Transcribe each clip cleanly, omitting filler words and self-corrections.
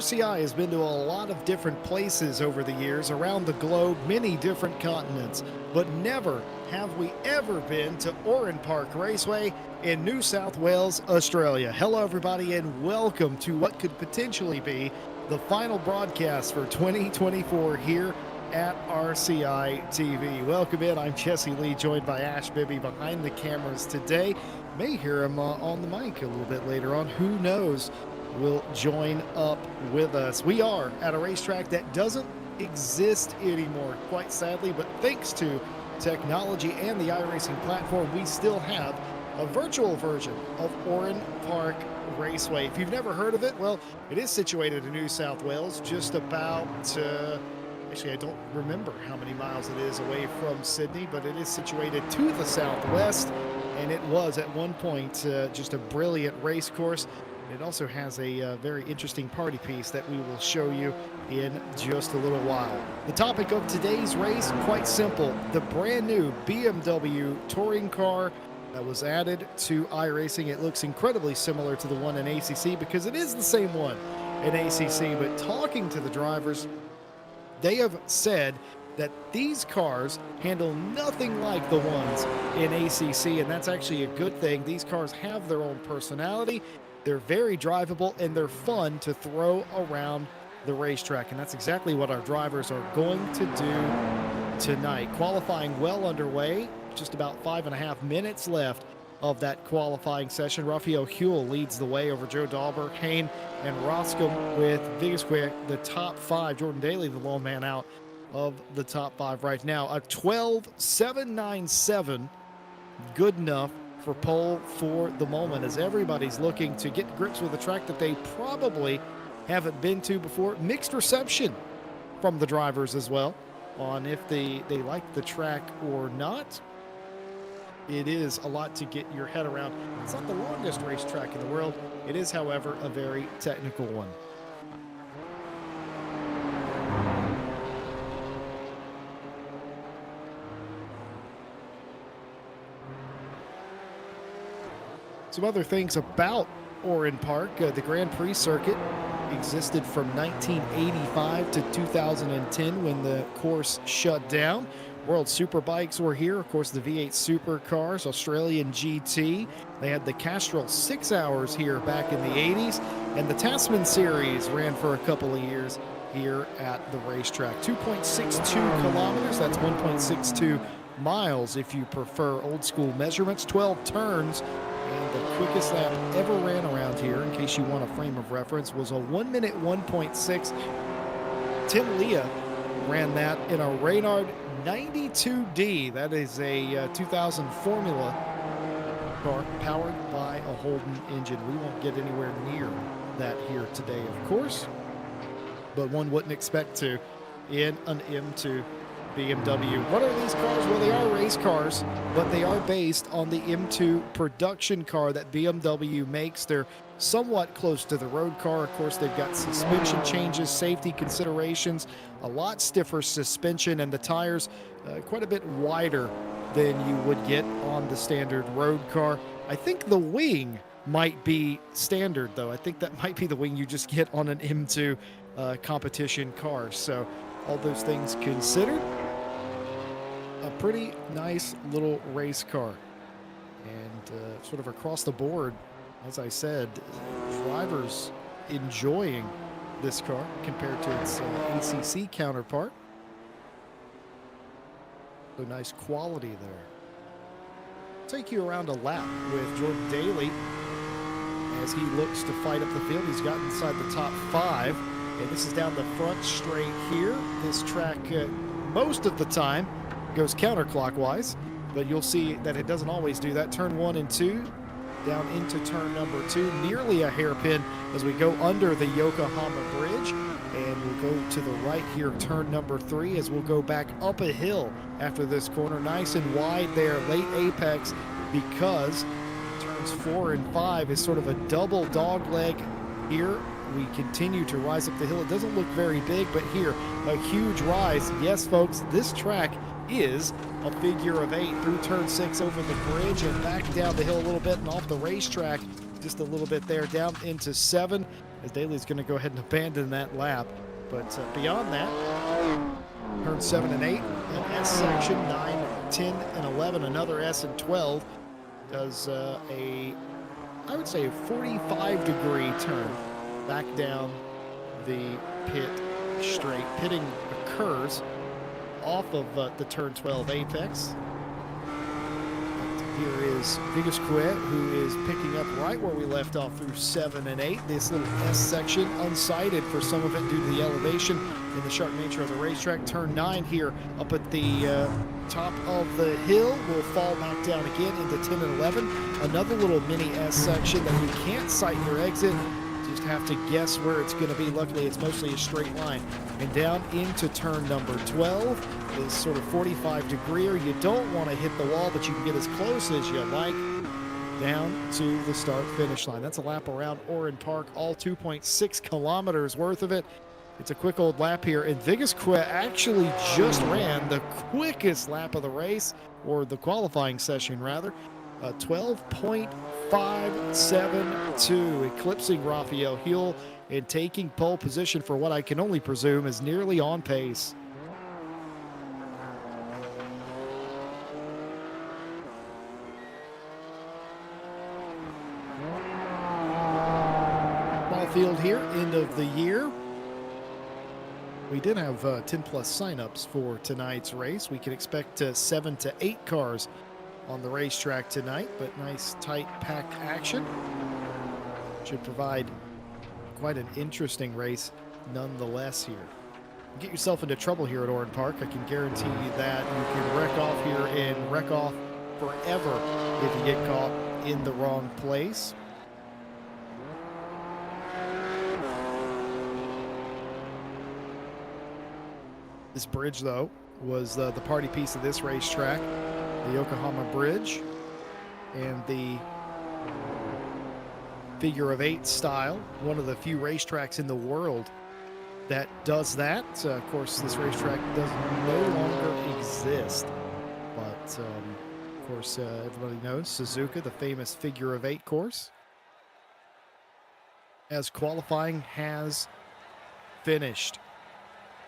RCI has been to a lot of different places over the years around the globe, many different continents, but never have we ever been to Oran Park Raceway in New South Wales, Australia. Hello, everybody, and welcome to what could potentially be the final broadcast for 2024 here at RCI TV. Welcome in. I'm Jesse Lee, joined by Ash Bibby behind the cameras today. May hear him on the mic a little bit later on. Who knows? Will join up with us. We are at a racetrack that doesn't exist anymore, quite sadly, but thanks to technology and the iRacing platform, we still have a virtual version of Oran Park Raceway. If you've never heard of it, well, it is situated in New South Wales, just about, actually I don't remember how many miles it is away from Sydney, but it is situated to the southwest, and it was at one point just a brilliant race course. It also has a very interesting party piece that we will show you in just a little while. The topic of today's race, quite simple. The brand new BMW touring car that was added to iRacing. It looks incredibly similar to the one in ACC because it is the same one in ACC. But talking to the drivers, they have said that these cars handle nothing like the ones in ACC, and that's actually a good thing. These cars have their own personality. They're very drivable, and they're fun to throw around the racetrack, and that's exactly what our drivers are going to do tonight. Qualifying well underway, just about 5.5 minutes left of that qualifying session. Raphael Huell leads the way over Joe Dahlberg, Hayne, and Roscombe with Vigasquare, the top five. Jordan Daly, the lone man out of the top five right now. A 12.797, good enough for pole for the moment, as everybody's looking to get grips with a track that they probably haven't been to before. Mixed reception from the drivers as well on if they like the track or not. It is a lot to get your head around. It's not the longest racetrack in the world. It is, however, a very technical one. Some other things about Oran Park. The Grand Prix circuit existed from 1985 to 2010 when the course shut down. World Superbikes were here. Of course, the V8 Supercars, Australian GT. They had the Castrol 6 Hours here back in the 80s. And the Tasman Series ran for a couple of years here at the racetrack. 2.62 kilometers. That's 1.62 miles if you prefer old school measurements. 12 turns. And the quickest lap ever ran around here, in case you want a frame of reference, was a 1 minute 1.6. Tim Leah ran that in a Reynard 92D. That is a 2000 Formula car powered by a Holden engine. We won't get anywhere near that here today, of course, but one wouldn't expect to in an M2 BMW. What are these cars? Well, they are race cars, but they are based on the M2 production car that BMW makes. They're somewhat close to the road car. Of course, they've got suspension changes, safety considerations, a lot stiffer suspension, and the tires quite a bit wider than you would get on the standard road car. I think the wing might be standard, though. I think that might be the wing you just get on an M2 competition car. So all those things considered, a pretty nice little race car. And sort of across the board, as I said, drivers enjoying this car compared to its ACC counterpart. So nice quality there. Take you around a lap with Jordan Daly as he looks to fight up the field. He's got inside the top five. And this is down the front straight here. This track, most of the time, goes counterclockwise, but you'll see that it doesn't always do that. Turn 1 and 2, down into turn number 2, nearly a hairpin as we go under the Yokohama Bridge. And we'll go to the right here, turn number 3, as we'll go back up a hill after this corner. Nice and wide there, late apex, because turns 4 and 5 is sort of a double dog leg here. We continue to rise up the hill. It doesn't look very big, but here, a huge rise. Yes, folks, this track is a figure of 8 through turn 6 over the bridge and back down the hill a little bit and off the racetrack just a little bit there, down into 7, as Daly's going to go ahead and abandon that lap. But beyond that, turn 7 and 8, an S section, 9, 10, and 11, another S and 12, does I would say a 45-degree turn back down the pit straight. Pitting occurs off of the turn 12 apex. Here is Vigasquet, who is picking up right where we left off through 7 and 8. This little S section, unsighted for some of it due to the elevation in the sharp nature of the racetrack. Turn 9 here up at the top of the hill will fall back down again into 10 and 11. Another little mini S section that you can't sight your exit. Just have to guess where it's going to be. Luckily, it's mostly a straight line. And down into turn number 12 is sort of 45-degree. You don't want to hit the wall, but you can get as close as you like down to the start-finish line. That's a lap around Oran Park, all 2.6 kilometers worth of it. It's a quick old lap here, and Vigasquet actually just ran the quickest lap of the race, or the qualifying session, rather. 12.572, eclipsing Raphael Hill and taking pole position for what I can only presume is nearly on pace. Ball field here, end of the year. We did have 10-plus signups for tonight's race. We can expect 7 to 8 cars on the racetrack tonight, but nice tight packed action. Should provide quite an interesting race nonetheless here. Get yourself into trouble here at Oran Park. I can guarantee you that. You can wreck off here and wreck off forever if you get caught in the wrong place. This bridge, though, was the party piece of this racetrack. The Yokohama Bridge, and the figure of 8 style, one of the few racetracks in the world that does that. Of course, this racetrack does no longer exist, but of course everybody knows Suzuka, the famous figure of 8 course, as qualifying has finished.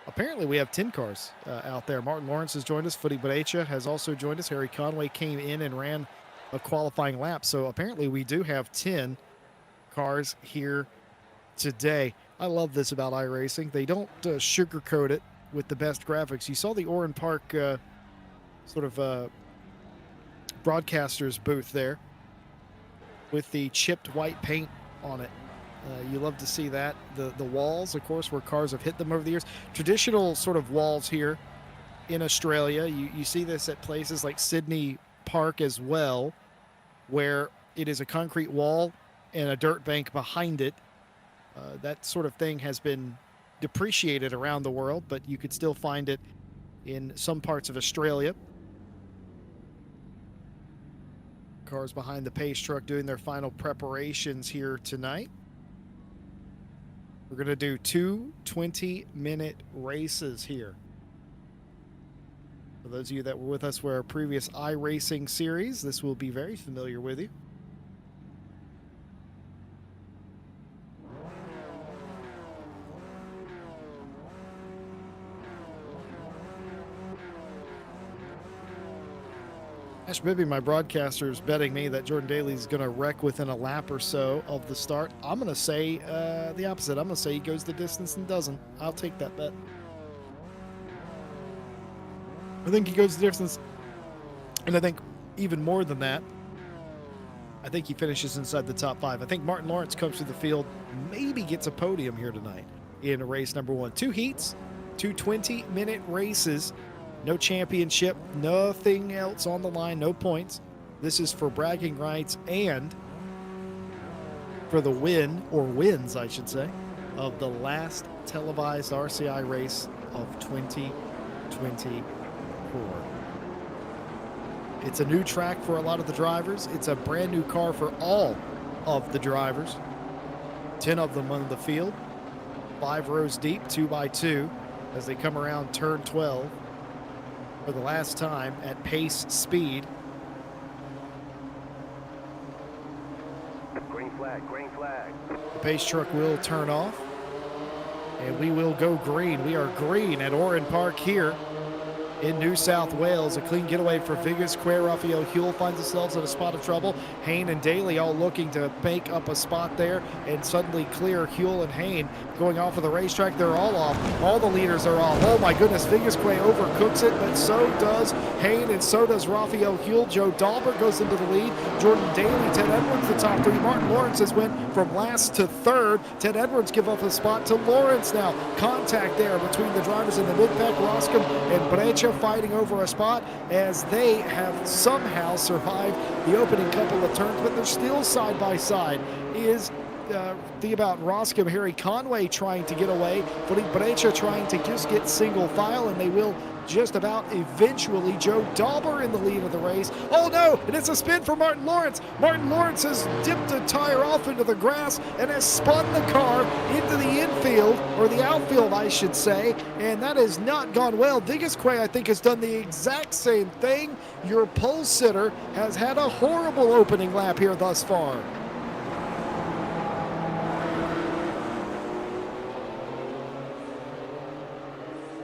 Apparently, we have 10 cars out there. Martin Lawrence has joined us. Footy Bodecha has also joined us. Harry Conway came in and ran a qualifying lap. So apparently, we do have 10 cars here today. I love this about iRacing. They don't sugarcoat it with the best graphics. You saw the Oran Park broadcaster's booth there with the chipped white paint on it. You love to see that. The walls, of course, where cars have hit them over the years. Traditional sort of walls here in Australia. You see this at places like Sydney Park as well, where it is a concrete wall and a dirt bank behind it. That sort of thing has been depreciated around the world, but you could still find it in some parts of Australia. Cars behind the pace truck doing their final preparations here tonight. We're going to do 2 20-minute races here. For those of you that were with us for our previous iRacing series, this will be very familiar with you. Ash Bibby, my broadcaster, is betting me that Jordan Daly's going to wreck within a lap or so of the start. I'm going to say the opposite. I'm going to say he goes the distance and doesn't. I'll take that bet. I think he goes the distance. And I think even more than that, I think he finishes inside the top 5. I think Martin Lawrence comes through the field, maybe gets a podium here tonight in race number 1. 2 heats, 2 20-minute races. No championship, nothing else on the line, no points. This is for bragging rights and for the win, or wins, I should say, of the last televised RCI race of 2024. It's a new track for a lot of the drivers. It's a brand new car for all of the drivers. 10 of them on the field, 5 rows deep, 2 by 2, as they come around turn 12. For the last time at pace speed. Green flag The pace truck will turn off, and we will go green. We are green at Oran Park here in New South Wales. A clean getaway for Vigas, Quay, Raphael Huell finds themselves in a spot of trouble. Hayne and Daly all looking to make up a spot there and suddenly clear. Huell and Hayne going off of the racetrack. They're all off. All the leaders are off. Oh my goodness, Vigas, Quay overcooks it, but so does Hayne and so does Raphael Huell. Joe Dahlberg goes into the lead. Jordan Daly, Ted Edwards the top three. Martin Lawrence has went from last to third. Ted Edwards give up a spot to Lawrence now. Contact there between the drivers in the mid-pack. Roscom and Brecha fighting over a spot as they have somehow survived the opening couple of turns, but they're still side by side. Is about Roscom, Harry Conway trying to get away, Philippe Brecha trying to just get single file, and they will just about eventually. Joe Dahlberg in the lead of the race. Oh no, and it's a spin for Martin Lawrence. Martin Lawrence has dipped a tire off into the grass and has spun the car into the infield, or the outfield I should say, and that has not gone well. Vigas Quay, I think, has done the exact same thing. Your pole sitter has had a horrible opening lap here thus far.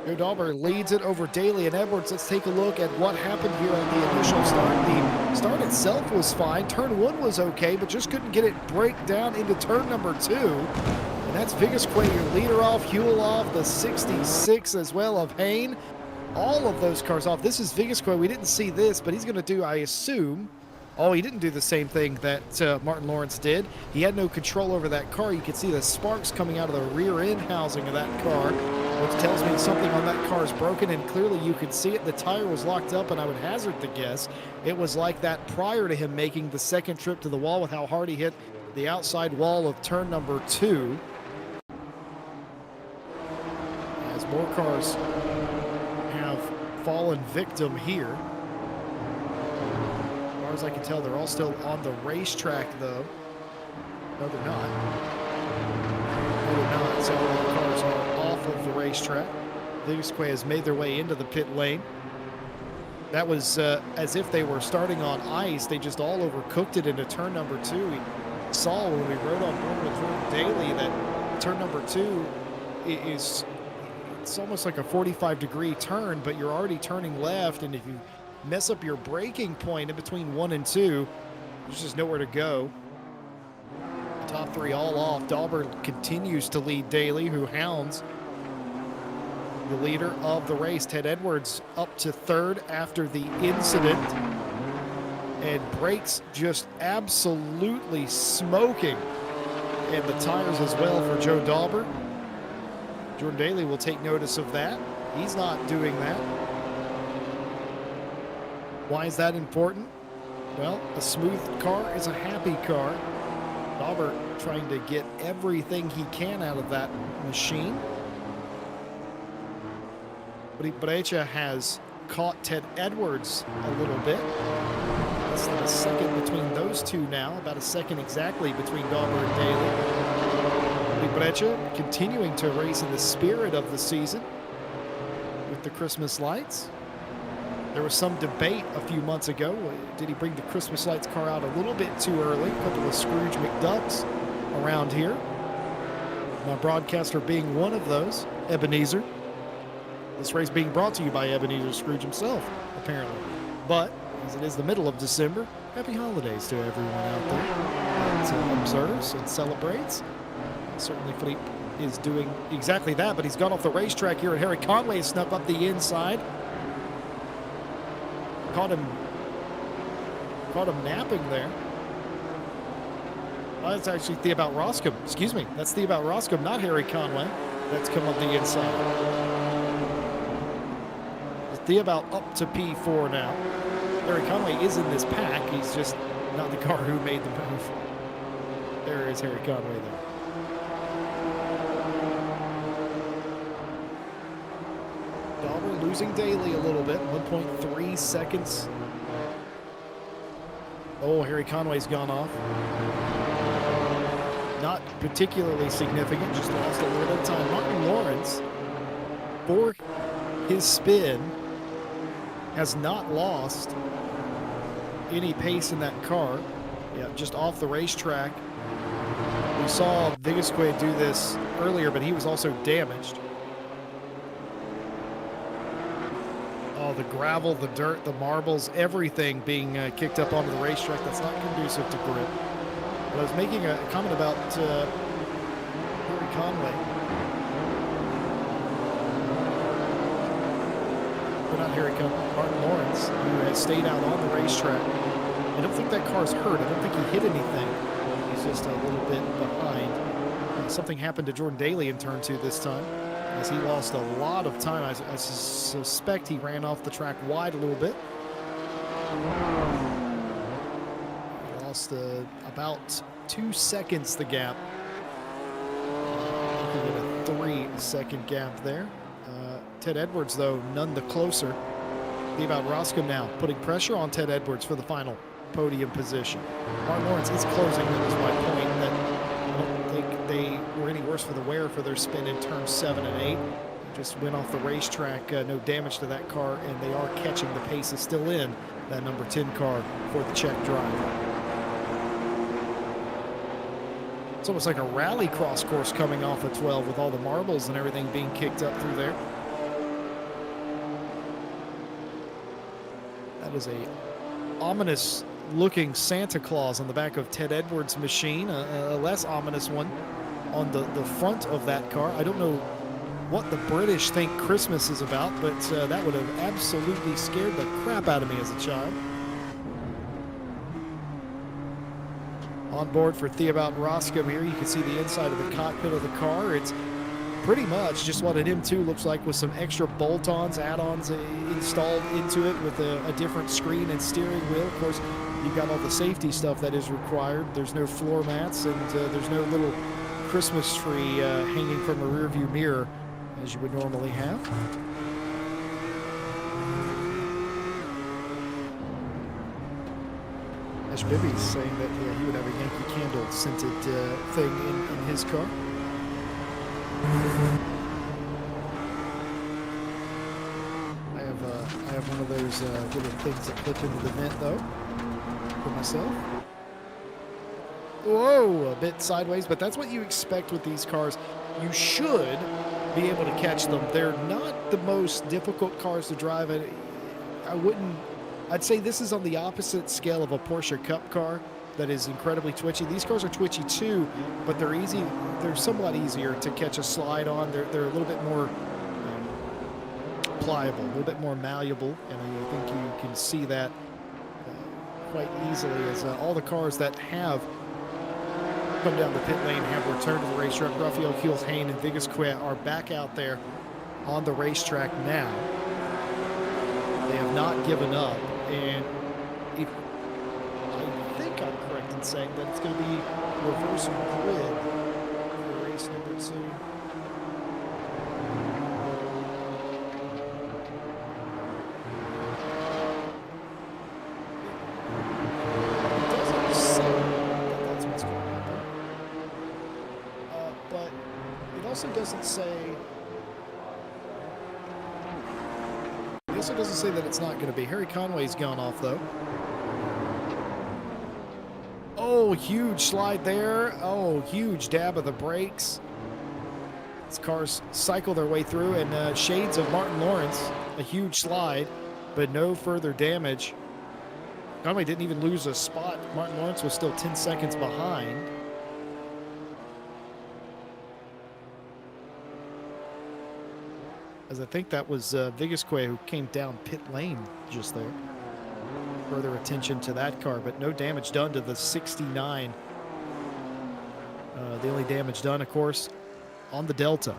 Joe Dahlberg leads it over Daly and Edwards. Let's take a look at what happened here on the initial start. The start itself was fine. Turn one was okay, but just couldn't get it break down into turn number two. And that's Vigas Quay, your leader off, Huell off, the 66 as well of Hayne. All of those cars off. This is Vigas Quay. We didn't see this, but he's going to do, I assume, oh, he didn't do the same thing that Martin Lawrence did. He had no control over that car. You could see the sparks coming out of the rear end housing of that car, which tells me something on that car is broken, and clearly you could see it. The tire was locked up, and I would hazard the guess it was like that prior to him making the second trip to the wall with how hard he hit the outside wall of turn number two. As more cars have fallen victim here. As far as I can tell, they're all still on the racetrack, though. No, they're not. No, they're not. So all the cars are off of the racetrack. Vigas Quay has made their way into the pit lane. That was as if they were starting on ice. They just all overcooked it into turn number two. We saw when we rode on board with Jordan Daly that turn number two is, it's almost like a 45-degree turn, but you're already turning left, and if you mess up your braking point in between one and two, there's just nowhere to go. The top three all off. Dahlberg continues to lead Daly, who hounds the leader of the race. Ted Edwards up to third after the incident, and brakes just absolutely smoking, and the tires as well for Joe Dahlberg. Jordan Daly will take notice of that. He's not doing that. Why is that important? Well, a smooth car is a happy car. Dahlberg trying to get everything he can out of that machine. But Brecha has caught Ted Edwards a little bit. Less than a second between those two now, about a second exactly between Dahlberg and Daly. Brecha continuing to race in the spirit of the season with the Christmas lights. There was some debate a few months ago. Did he bring the Christmas lights car out a little bit too early? A couple of Scrooge McDucks around here. My broadcaster being one of those, Ebenezer. This race being brought to you by Ebenezer Scrooge himself, apparently. But, as it is the middle of December, happy holidays to everyone out there that observes and celebrates. Certainly Philippe is doing exactly that, but he's gone off the racetrack here, and Harry Conway snuck up the inside. Caught him napping there. Oh, that's actually Theobald Roscom. Excuse me. That's Theobald Roscom, not Harry Conway. That's come up the inside. Theobald up to P4 now. Harry Conway is in this pack. He's just not the car who made the move. There is Harry Conway there. Dahlberg losing Daly a little bit, 1.3 seconds. Oh, Harry Conway's gone off. Not particularly significant, just lost a little bit of time. Martin Lawrence, for his spin, has not lost any pace in that car. Yeah, just off the racetrack. We We saw Vigasquez do this earlier, but he was also damaged. Oh, the gravel, the dirt, the marbles, everything being kicked up onto the racetrack. That's not conducive to grip. But I was making a comment about Harry Conway. But not Harry Conway, Martin Lawrence, who has stayed out on the racetrack. I don't think that car's hurt. I don't think he hit anything. He's just a little bit behind. Something happened to Jordan Daly in turn 2 this time, as he lost a lot of time. I suspect he ran off the track wide a little bit. He lost about 2 seconds the gap. Looking at a 3-second gap there. Ted Edwards, though, none the closer. About Roscoe now putting pressure on Ted Edwards for the final podium position. Martin Lawrence is closing. That was my point, that I don't think they were any worse for the wear for their spin in turns 7 and 8. Just went off the racetrack, no damage to that car, and they are catching. The pace is still in that number 10 car for the Czech driver. It's almost like a rally cross course coming off of 12 with all the marbles and everything being kicked up through there. That is a ominous looking Santa Claus on the back of Ted Edwards' machine, a less ominous one on the front of that car. I don't know what the British think Christmas is about, but that would have absolutely scared the crap out of me as a child. On board for Theobout Roscoe here, you can see the inside of the cockpit of the car. It's pretty much just what an M2 looks like, with some extra bolt-ons, add-ons installed into it with a different screen and steering wheel. Of course, you've got all the safety stuff that is required. There's no floor mats, and there's no little Christmas tree hanging from a rearview mirror as you would normally have. Ash Bibby's saying that he would have a Yankee Candle scented thing in his car. I have one of those little things that clip into the vent, though, for myself. Whoa, a bit sideways, but that's what you expect with these cars. You should be able to catch them. They're not the most difficult cars to drive. I'd say this is on the opposite scale of a Porsche Cup car that is incredibly twitchy. These cars are twitchy too, but they're easy. They're somewhat easier to catch a slide on. They're a little bit more pliable, a little bit more malleable, and I think you can see that quite easily as all the cars that have come down the pit lane have returned to the racetrack. Raphael Kiel's-Hayne and Vigasquez are back out there on the racetrack now. They have not given up, and I think I'm correct in saying that it's going to be reverse grid for race number 2. Doesn't say that it's not going to be. Harry Conway's gone off, though. Oh, huge slide there. Oh, huge dab of the brakes. These cars cycle their way through, and shades of Martin Lawrence. A huge slide, but no further damage. Conway didn't even lose a spot. Martin Lawrence was still 10 seconds behind. As I think that was Vigasquez who came down pit lane just there. Further attention to that car, but no damage done to the 69. The only damage done, of course, on the Delta.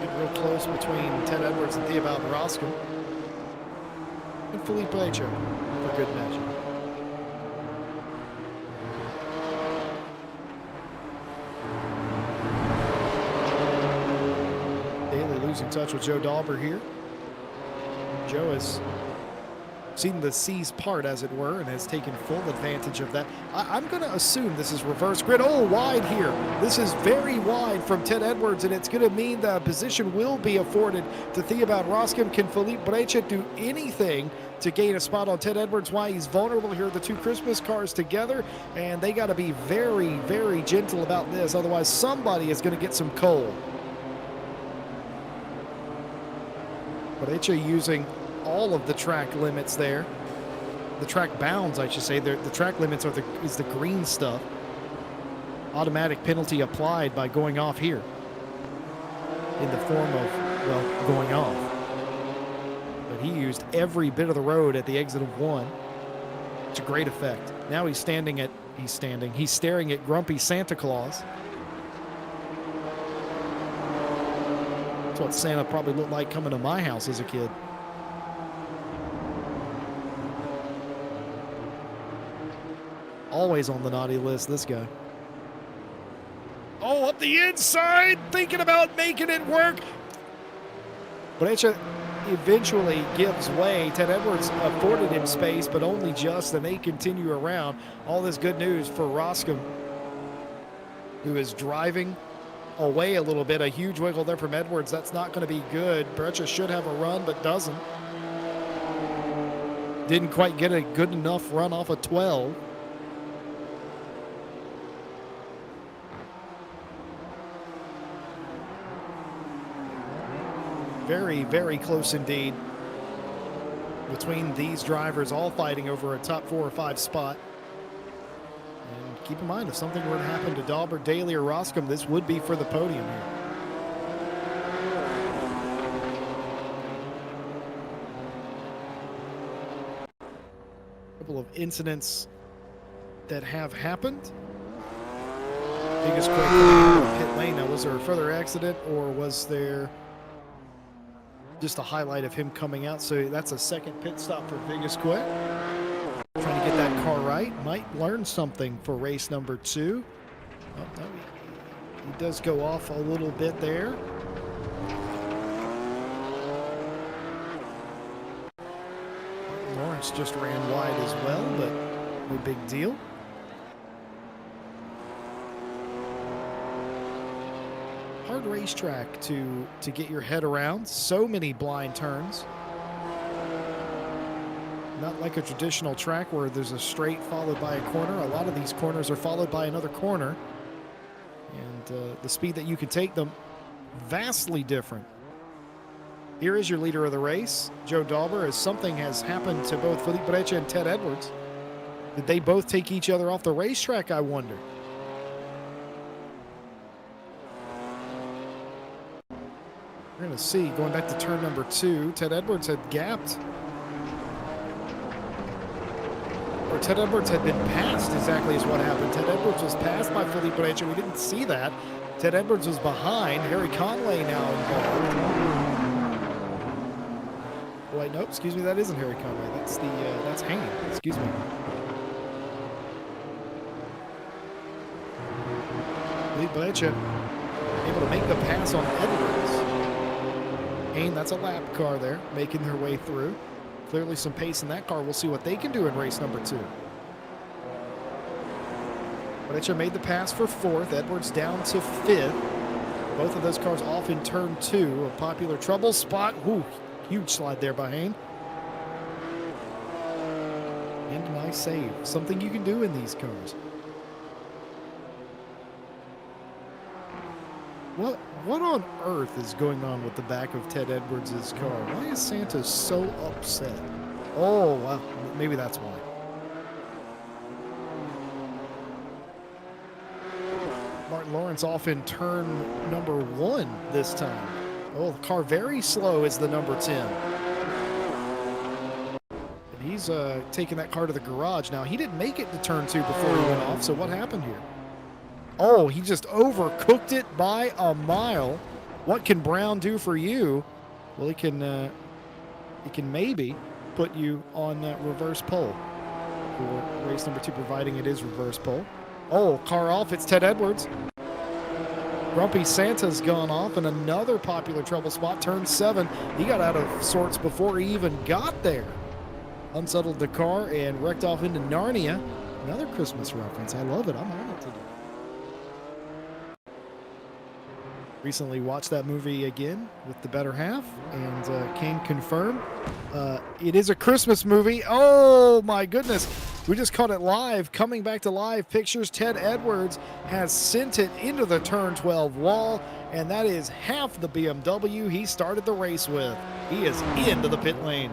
Getting real close between Ted Edwards and Theobout Roscoe. And Felipe Lecho for good measure. Losing touch with Joe Dauber here. Joe has seen the seas part, as it were, and has taken full advantage of that. I'm going to assume this is reverse grid. Oh, wide here. This is very wide from Ted Edwards, and it's going to mean the position will be afforded to Theobald Roscom. Can Felipe Brecha do anything to gain a spot on Ted Edwards? Why he's vulnerable here. The two Christmas cars together, and they got to be very, very gentle about this. Otherwise, somebody is going to get some coal. Brecha using all of the track limits there. The track bounds, I should say. The track limits is the green stuff. Automatic penalty applied by going off here in the form of, well, going off. But he used every bit of the road at the exit of 1. It's a great effect. Now he's staring at grumpy Santa Claus. That's what Santa probably looked like coming to my house as a kid. Always on the naughty list, this guy. Oh, up the inside, thinking about making it work. Brecha eventually gives way. Ted Edwards afforded him space, but only just, and they continue around. All this good news for Roscom, who is driving away a little bit. A huge wiggle there from Edwards. That's not going to be good. Brecha should have a run, but doesn't. Didn't quite get a good enough run off of 12. Very, very close indeed between these drivers, all fighting over a top 4 or 5 spot. And keep in mind, if something were to happen to Dauber, Daly, or Roscom, this would be for the podium here. A couple of incidents that have happened. Biggest quick pit lane. Now, was there a further accident, or was there just a highlight of him coming out? So that's a second pit stop for Vegas Quick. Trying to get that car right. Might learn something for race number 2. Oh, no, he does go off a little bit there. Lawrence just ran wide as well, but no big deal. Hard racetrack to get your head around. So many blind turns. Not like a traditional track where there's a straight followed by a corner. A lot of these corners are followed by another corner. And the speed that you can take them, vastly different. Here is your leader of the race, Joe Dauber, as something has happened to both Felipe Brecha and Ted Edwards. Did they both take each other off the racetrack, I wonder? We're going to see, going back to turn number 2, Ted Edwards had gapped. Or Ted Edwards had been passed, exactly is what happened. Ted Edwards was passed by Felipe Brecha. We didn't see that. Ted Edwards was behind. Harry Conway now involved. Wait, nope, excuse me, that isn't Harry Conway. That's Haney, excuse me. Felipe Brecha able to make the pass on Edwards. That's a lap car there, making their way through. Clearly some pace in that car. We'll see what they can do in race number 2. Brecha made the pass for 4th. Edwards down to 5th. Both of those cars off in turn 2. A popular trouble spot. Ooh, huge slide there by Hayne. And nice save. Something you can do in these cars. What on earth is going on with the back of Ted Edwards' car? Why is Santa so upset? Oh, well, maybe that's why. Martin Lawrence off in turn number 1 this time. Oh, the car very slow is the number 10. And he's taking that car to the garage. Now, he didn't make it to turn 2 before he went off, so what happened here? Oh, he just overcooked it by a mile. What can Brown do for you? Well, it can maybe put you on reverse pole for race number 2, providing it is reverse pole. Oh, car off. It's Ted Edwards. Grumpy Santa's gone off, and another popular trouble spot, turn 7. He got out of sorts before he even got there. unsettled the car and wrecked off into Narnia. Another Christmas reference. I love it. I'm on it today. Recently watched that movie again with the better half and can confirm it is a Christmas movie. Oh my goodness. We just caught it live. Coming back to live pictures, Ted Edwards has sent it into the turn 12 wall, and that is half the BMW he started the race with. He is into the pit lane.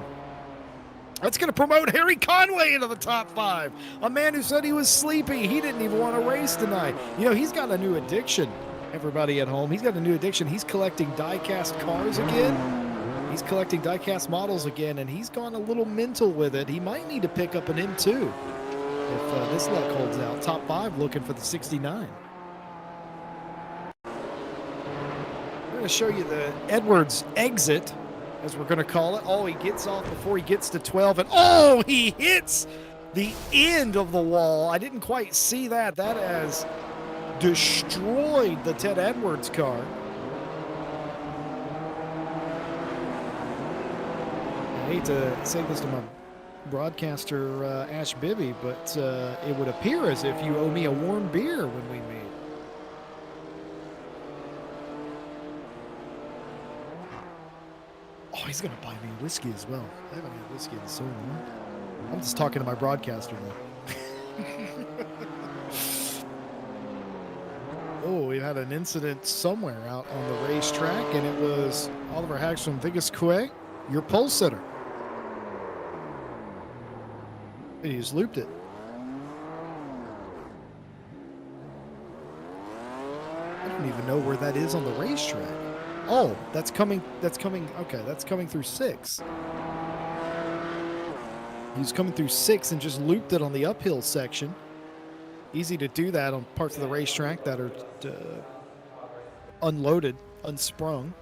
That's going to promote Harry Conway into the top 5. A man who said he was sleepy. He didn't even want to race tonight. You know, he's got a new addiction. Everybody at home, he's got a new addiction. He's collecting die-cast cars again. He's collecting die-cast models again, and he's gone a little mental with it. He might need to pick up an M2 if this luck holds out. Top 5 looking for the 69. We're going to show you the Edwards exit, as we're going to call it. Oh, he gets off before he gets to 12, and oh, he hits the end of the wall. I didn't quite see that. That has destroyed the Ted Edwards car. I hate to say this to my broadcaster, Ash Bibby, but it would appear as if you owe me a warm beer when we meet. Oh, he's going to buy me whiskey as well. I haven't had whiskey in so long. I'm just talking to my broadcaster now. Oh, we had an incident somewhere out on the racetrack, and it was Oliver Haggs from Vigus Quay, your pole sitter. And he just looped it. I don't even know where that is on the racetrack. Oh, that's coming, okay, that's coming through 6. He was coming through 6 and just looped it on the uphill section. Easy to do that on parts of the racetrack that are unloaded, unsprung.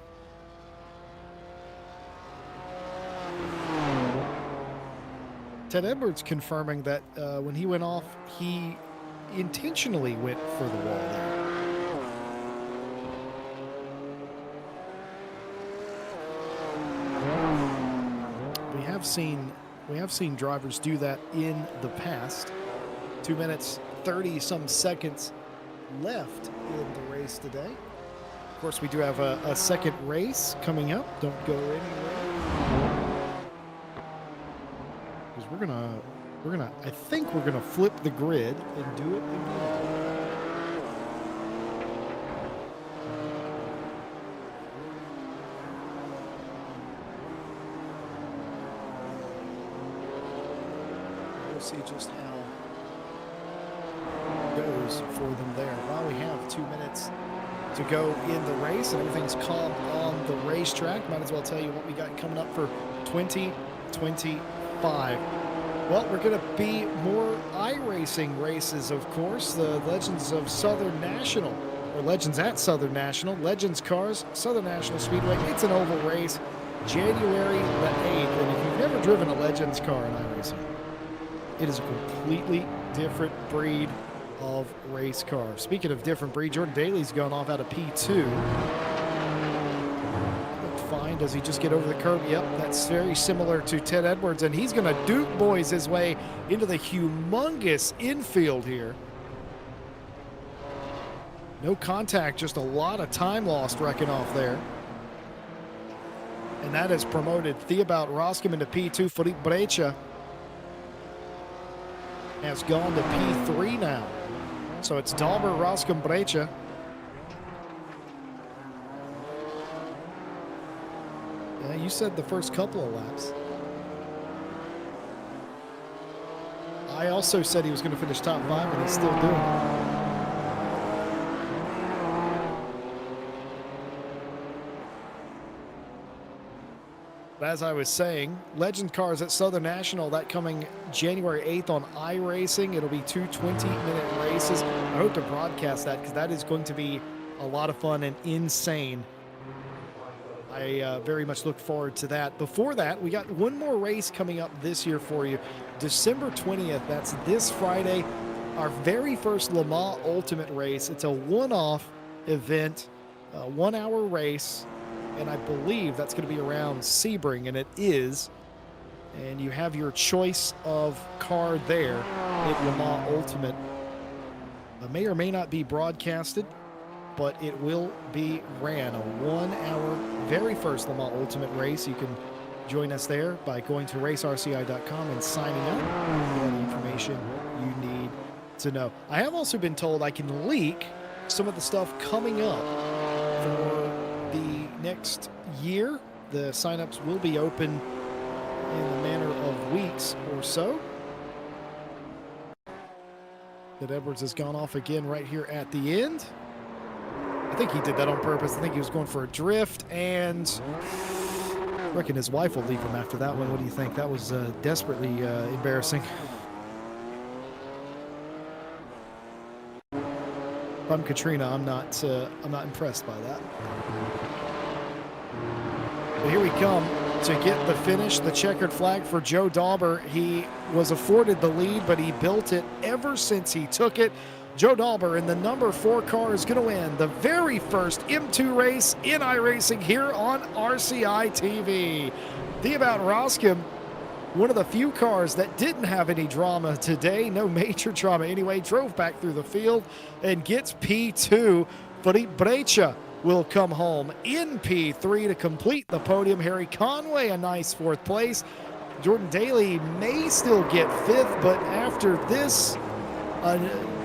Ted Edwards confirming that when he went off, he intentionally went for the wall there. We have seen drivers do that in the past. 2 minutes 30-some seconds left in the race today. Of course, we do have a second race coming up. Don't go anywhere. Because I think we're gonna flip the grid and do it again. We'll see just how goes for them there. While we have 2 minutes to go in the race and everything's calm on the racetrack, might as well tell you what we got coming up for 2025. Well, we're going to be more iRacing races, of course. The Legends of Southern National, or Legends at Southern National, Legends Cars, Southern National Speedway. It's an oval race, January the 8th. And if you've never driven a Legends car in iRacing, it is a completely different breed of race car. Speaking of different breed, Jordan Daly's going off out of P2. Looked fine. Does he just get over the curb? Yep, that's very similar to Ted Edwards, and he's going to Duke boys his way into the humongous infield here. No contact, just a lot of time lost wrecking off there. And that has promoted Theobald Roscom into P2. Philippe Brecha has gone to P3 now. So it's Dalmer, Roscom, Brecha. Yeah, you said the first couple of laps. I also said he was going to finish top 5, and he's still doing it. As I was saying, Legend Cars at Southern National, that coming January 8th on iRacing. It'll be 2 20-minute races. I hope to broadcast that because that is going to be a lot of fun and insane. I very much look forward to that. Before that, we got one more race coming up this year for you. December 20th, that's this Friday, our very first Le Mans Ultimate race. It's a one-off event, a 1-hour race. And I believe that's going to be around Sebring, and it is. And you have your choice of car there at Le Mans Ultimate. It may or may not be broadcasted, but it will be ran. A 1 hour, very first Le Mans Ultimate race. You can join us there by going to racerci.com and signing up for all the information you need to know. I have also been told I can leak some of the stuff coming up for the next year. The signups will be open in the manner of weeks or so. That Edwards has gone off again right here at the end. I think he did that on purpose. I think he was going for a drift, and I reckon his wife will leave him after that one. What do you think? That was desperately embarrassing. If I'm Katrina, I'm not impressed by that. But here we come to get the finish. The checkered flag for Joe Dauber. He was afforded the lead, but he built it ever since he took it. Joe Dauber in the number 4 car is going to win the very first M2 race in iRacing here on RCI TV. Theobald Roscom, one of the few cars that didn't have any drama today, no major drama anyway, drove back through the field and gets P2. Felipe Brecha will come home in P3 to complete the podium. Harry Conway, a nice 4th place. Jordan Daly may still get 5th, but after this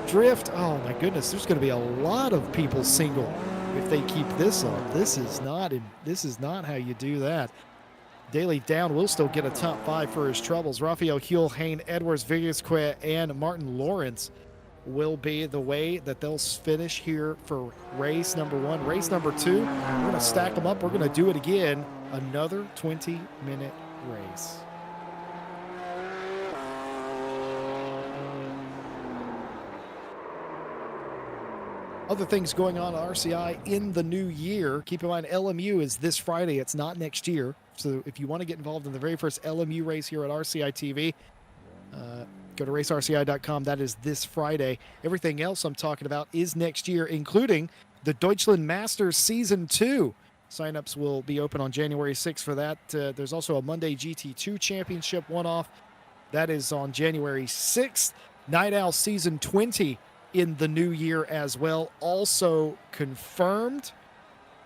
drift, oh my goodness, there's going to be a lot of people single if they keep this up. This is not how you do that. Daly down will still get a top 5 for his troubles. Rafael Huel, Hayne Edwards, Villasquez, and Martin Lawrence will be the way that they'll finish here for race number 1. Race number 2, we're going to stack them up. We're going to do it again. Another 20-minute race. Other things going on at RCI in the new year. Keep in mind, LMU is this Friday. It's not next year. So if you want to get involved in the very first LMU race here at RCI TV, go to racerci.com. That is this Friday. Everything else I'm talking about is next year, including the Deutschland Masters Season 2. Signups will be open on January 6th for that. There's also a Monday GT2 Championship one-off. That is on January 6th. Night Owl Season 20 in the new year as well, also confirmed.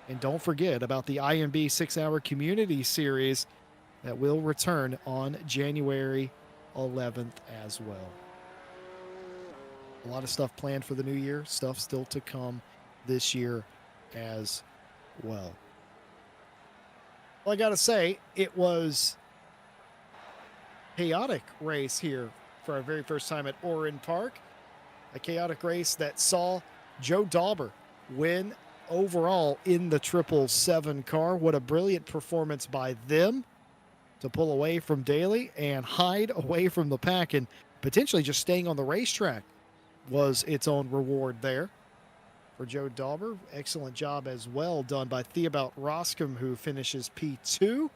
And don't forget about the IMB 6-hour community series that will return on January 11th as well. A lot of stuff planned for the new year, stuff still to come this year as well. Well, I gotta say, it was a chaotic race here for our very first time at Oran Park. A chaotic race that saw Joe Dauber win overall in the 777 car. What a brilliant performance by them to pull away from Daly and hide away from the pack, and potentially just staying on the racetrack was its own reward there for Joe Dauber. Excellent job as well done by Theobald Roscom, who finishes P2.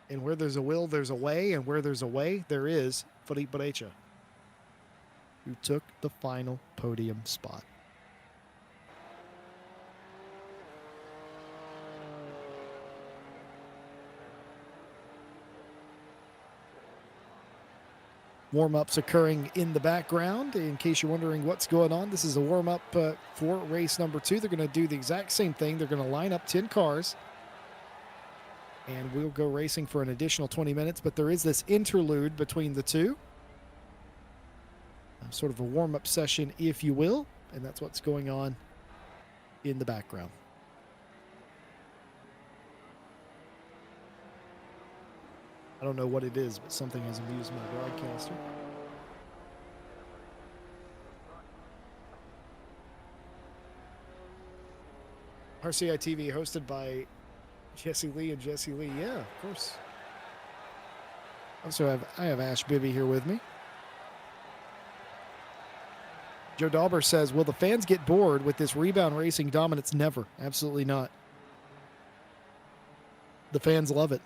And where there's a will, there's a way, and where there's a way, there is Felipe Brecha, who took the final podium spot. Warm-ups occurring in the background. In case you're wondering what's going on, this is a warm-up for race number 2. They're going to do the exact same thing. They're going to line up 10 cars, and we'll go racing for an additional 20 minutes, but there is this interlude between the two. Sort of a warm-up session, if you will, and that's what's going on in the background. I don't know what it is, but something has amused my broadcaster. RCI TV hosted by Jesse Lee and Jesse Lee. Yeah, of course. Also, I have Ash Bibby here with me. Joe Dauber says, will the fans get bored with this rebound racing dominance? Never. Absolutely not. The fans love it.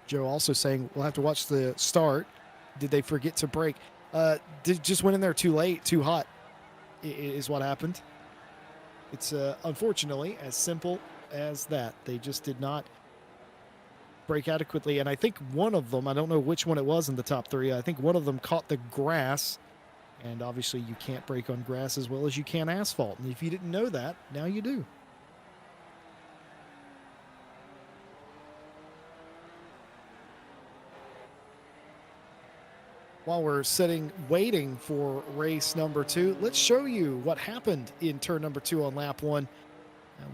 Joe also saying, we'll have to watch the start. Did they forget to brake? Just went in there too late, too hot, is what happened. It's unfortunately as simple as that. They just did not brake adequately. And I think one of them, I don't know which one it was in the top three, I think one of them caught the grass. And obviously you can't brake on grass as well as you can asphalt. And if you didn't know that, now you do. While we're waiting for race number 2, let's show you what happened in turn number 2 on lap 1.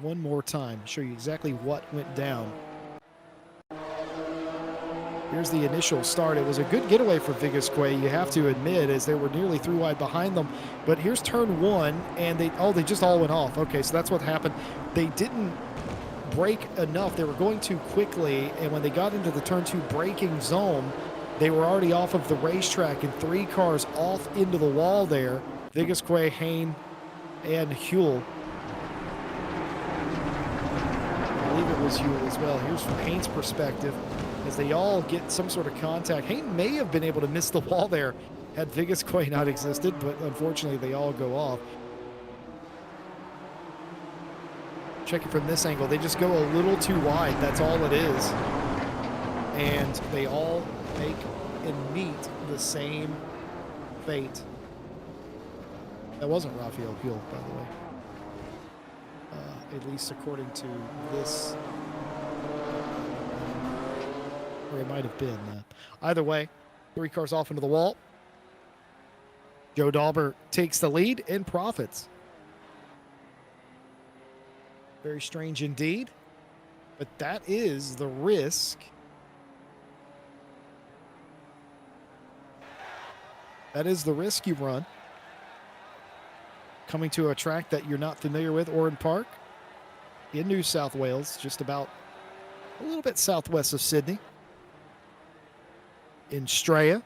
One more time, show you exactly what went down. Here's the initial start. It was a good getaway for Vigasquez, you have to admit, as they were nearly 3 wide behind them. But here's turn 1, and they just all went off. Okay, so that's what happened. They didn't brake enough. They were going too quickly, and when they got into the turn 2 braking zone, they were already off of the racetrack, and 3 cars off into the wall there. Vigasquez, Hayne, and Huell. I believe it was Huell as well. Here's from Hayne's perspective, as they all get some sort of contact. Hayne may have been able to miss the wall there had Vigasquez not existed, but unfortunately they all go off. Check it from this angle. They just go a little too wide. That's all it is. And they all make and meet the same fate. That wasn't Raphael Huell, by the way. At least according to this. Or it might have been. Either way, 3 cars off into the wall. Joe Dauber takes the lead and profits. Very strange indeed. But that is the risk. That is the risk you run. Coming to a track that you're not familiar with, Oran Park, in New South Wales, just about a little bit southwest of Sydney. In Straya,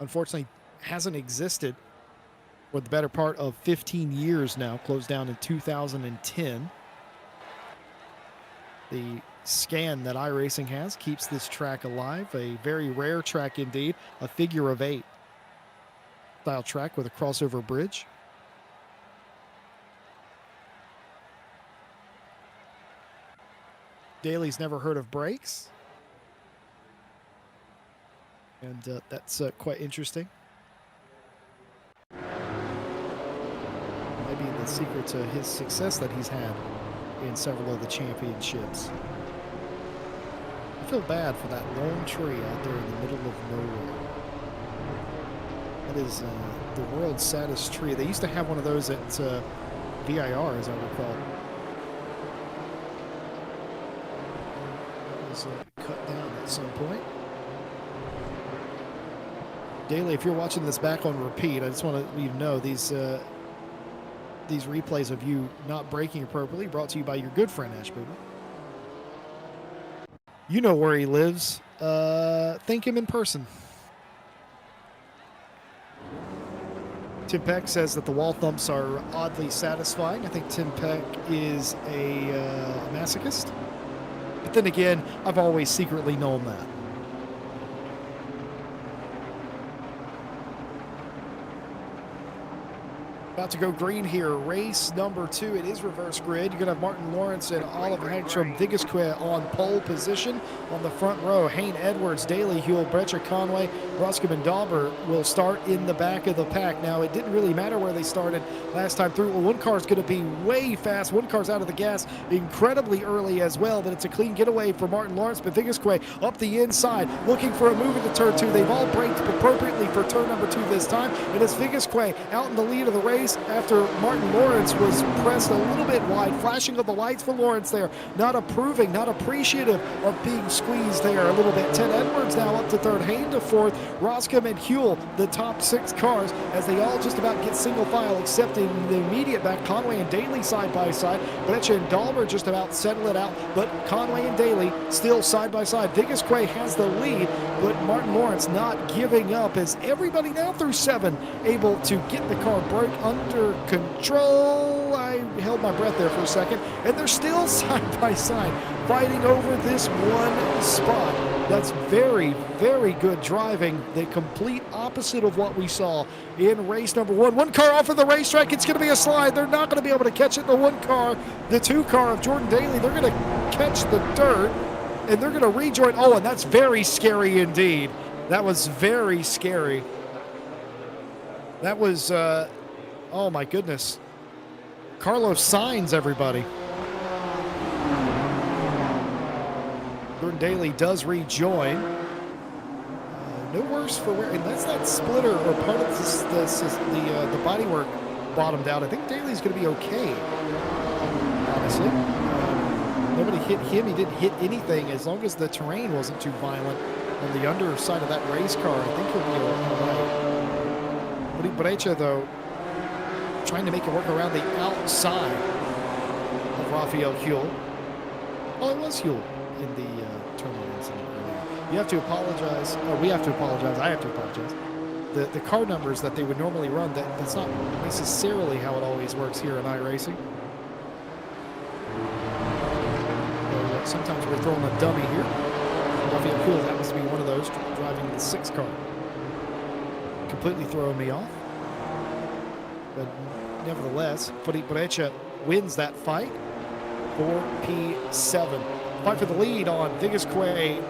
unfortunately, hasn't existed for the better part of 15 years now, closed down in 2010. The scan that iRacing has keeps this track alive, a very rare track indeed, a figure of 8 style track with a crossover bridge. Daly's never heard of brakes. And that's quite interesting. Maybe the secret to his success that he's had in several of the championships. I feel bad for that lone tree out there in the middle of nowhere. That is the world's saddest tree. They used to have one of those at VIR, as I recall. It was cut down at some point. Daly, if you're watching this back on repeat, I just want to let you know these replays of you not braking appropriately brought to you by your good friend Ash Boomer. You know where he lives. Thank him in person. Tim Peck says that the wall thumps are oddly satisfying. I think Tim Peck is a masochist. But then again, I've always secretly known that. About to go green here. Race number 2. It is reverse grid. You're going to have Martin Lawrence and Oliver Hagstrom Vigasquez on pole position on the front row. Hayne Edwards, Daly Huell, Bretcher Conway, Roscoe and Dauber will start in the back of the pack. Now, it didn't really matter where they started last time through. Well, one car's going to be way fast. One car's out of the gas incredibly early as well, but it's a clean getaway for Martin Lawrence. But Vigasquez up the inside, looking for a move into turn 2. They've all braked appropriately for turn number 2 this time. And it's Vigasquez out in the lead of the race after Martin Lawrence was pressed a little bit wide. Flashing of the lights for Lawrence there. Not approving, not appreciative of being squeezed there a little bit. Ted Edwards now up to 3rd. Hayne to 4th. Roscom and Huell, the top 6 cars, as they all just about get single file, except in the immediate back. Conway and Daly side by side. Bretcher and Dauber just about settle it out, but Conway and Daly still side by side. Vigasquez has the lead, but Martin Lawrence not giving up, as everybody now through 7 able to get the car brake under control. I I held my breath there for a second, and they're still side by side fighting over this one spot. That's very, very good driving. The complete opposite of what we saw in race number one. One car off of the racetrack. It's going to be a slide. They're not going to be able to catch it. The one car, the two car of Jordan Daly, they're going to catch the dirt, and they're going to rejoin. Oh, and that's very scary indeed. That was very scary. That was, oh my goodness. Carlos Sainz, everybody. Jordan Daly does rejoin. No worse for wear. And that's that splitter or part of the bodywork bottomed out. I think Daly's going to be okay, honestly. Nobody hit him. He didn't hit anything. As long as the terrain wasn't too violent on the underside of that race car, I think he'll be all right. Woody Brecha, though, trying to make it work around the outside of Rafael Huel. Oh, it was Huel in the terminal incident earlier. You have to apologize, or we have to apologize, I have to apologize. The car numbers that they would normally run, that's not necessarily how it always works here in iRacing. Sometimes we're throwing a dummy here. Rafael Huel happens to be one of those driving the 6 car. Completely throwing me off. But nevertheless, Felipe Brecha wins that fight for P7. Fight for the lead on Vigasquez.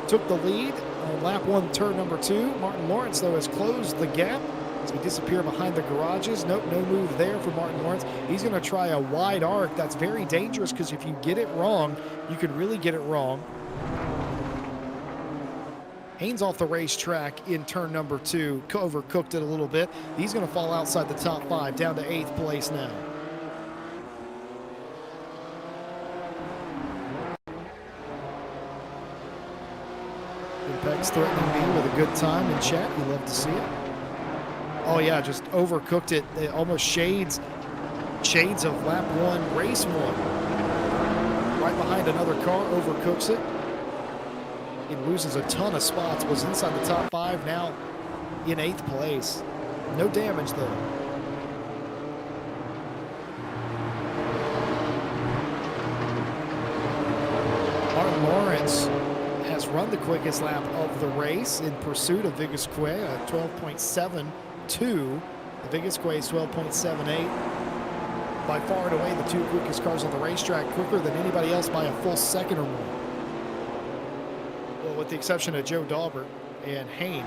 Took the lead on lap 1, turn number 2. Martin Lawrence, though, has closed the gap as we disappear behind the garages. Nope, no move there for Martin Lawrence. He's going to try a wide arc. That's very dangerous because if you get it wrong, you can really get it wrong. Haynes off the racetrack in turn number 2. Overcooked it a little bit. He's going to fall outside the top 5, down to 8th place now. Impact's threatening me with a good time in chat. You love to see it. Oh yeah, just overcooked it. It almost shades of lap 1, race 1. Right behind another car, overcooks it. He loses a ton of spots, was inside the top 5, now in 8th place. No damage though. Martin Lawrence has run the quickest lap of the race in pursuit of Vigasquez at 12.72. The Vigasquez is 12.78. By far and away the 2 quickest cars on the racetrack, quicker than anybody else by a full second or more. Well, with the exception of Joe Daubert and Hayne.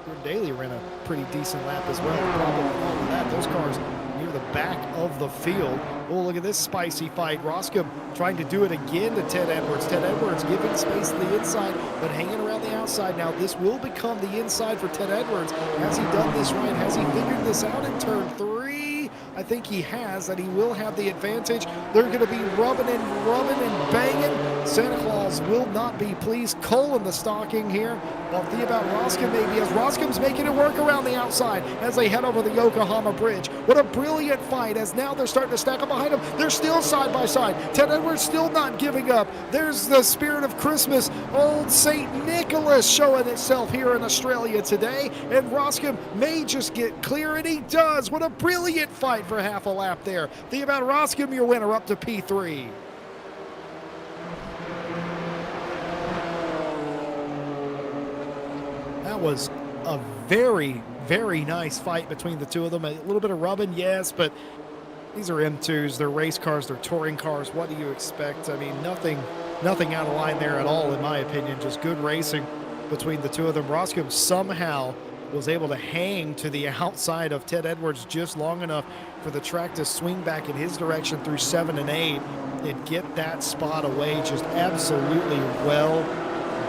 Jordan Daly ran a pretty decent lap as well. The problem with all of that, those cars near the back of the field. Oh, look at this spicy fight. Roscom trying to do it again to Ted Edwards. Ted Edwards giving space to the inside, but hanging around the outside. Now this will become the inside for Ted Edwards. Has he done this right? Has he figured this out in turn 3? I think he has, and he will have the advantage. They're going to be rubbing and banging. Santa Claus will not be pleased. Cole in the stocking here. While Theobald Roscom maybe, as Roscom's making it work around the outside as they head over the Yokohama Bridge. What a brilliant fight, as now they're starting to stack up behind him. They're still side by side. Ted Edwards still not giving up. There's the spirit of Christmas. Old St. Nicholas showing itself here in Australia today. And Roscom may just get clear, and he does. What a brilliant fight for half a lap there. Theobald Roscom, your winner, up to P3. That was a very, very nice fight between the two of them. A little bit of rubbing, yes, but these are M2s. They're race cars. They're touring cars. What do you expect? I mean, nothing out of line there at all, in my opinion. Just good racing between the two of them. Roscom somehow was able to hang to the outside of Ted Edwards just long enough for the track to swing back in his direction through 7 and 8 and get that spot away. Just absolutely well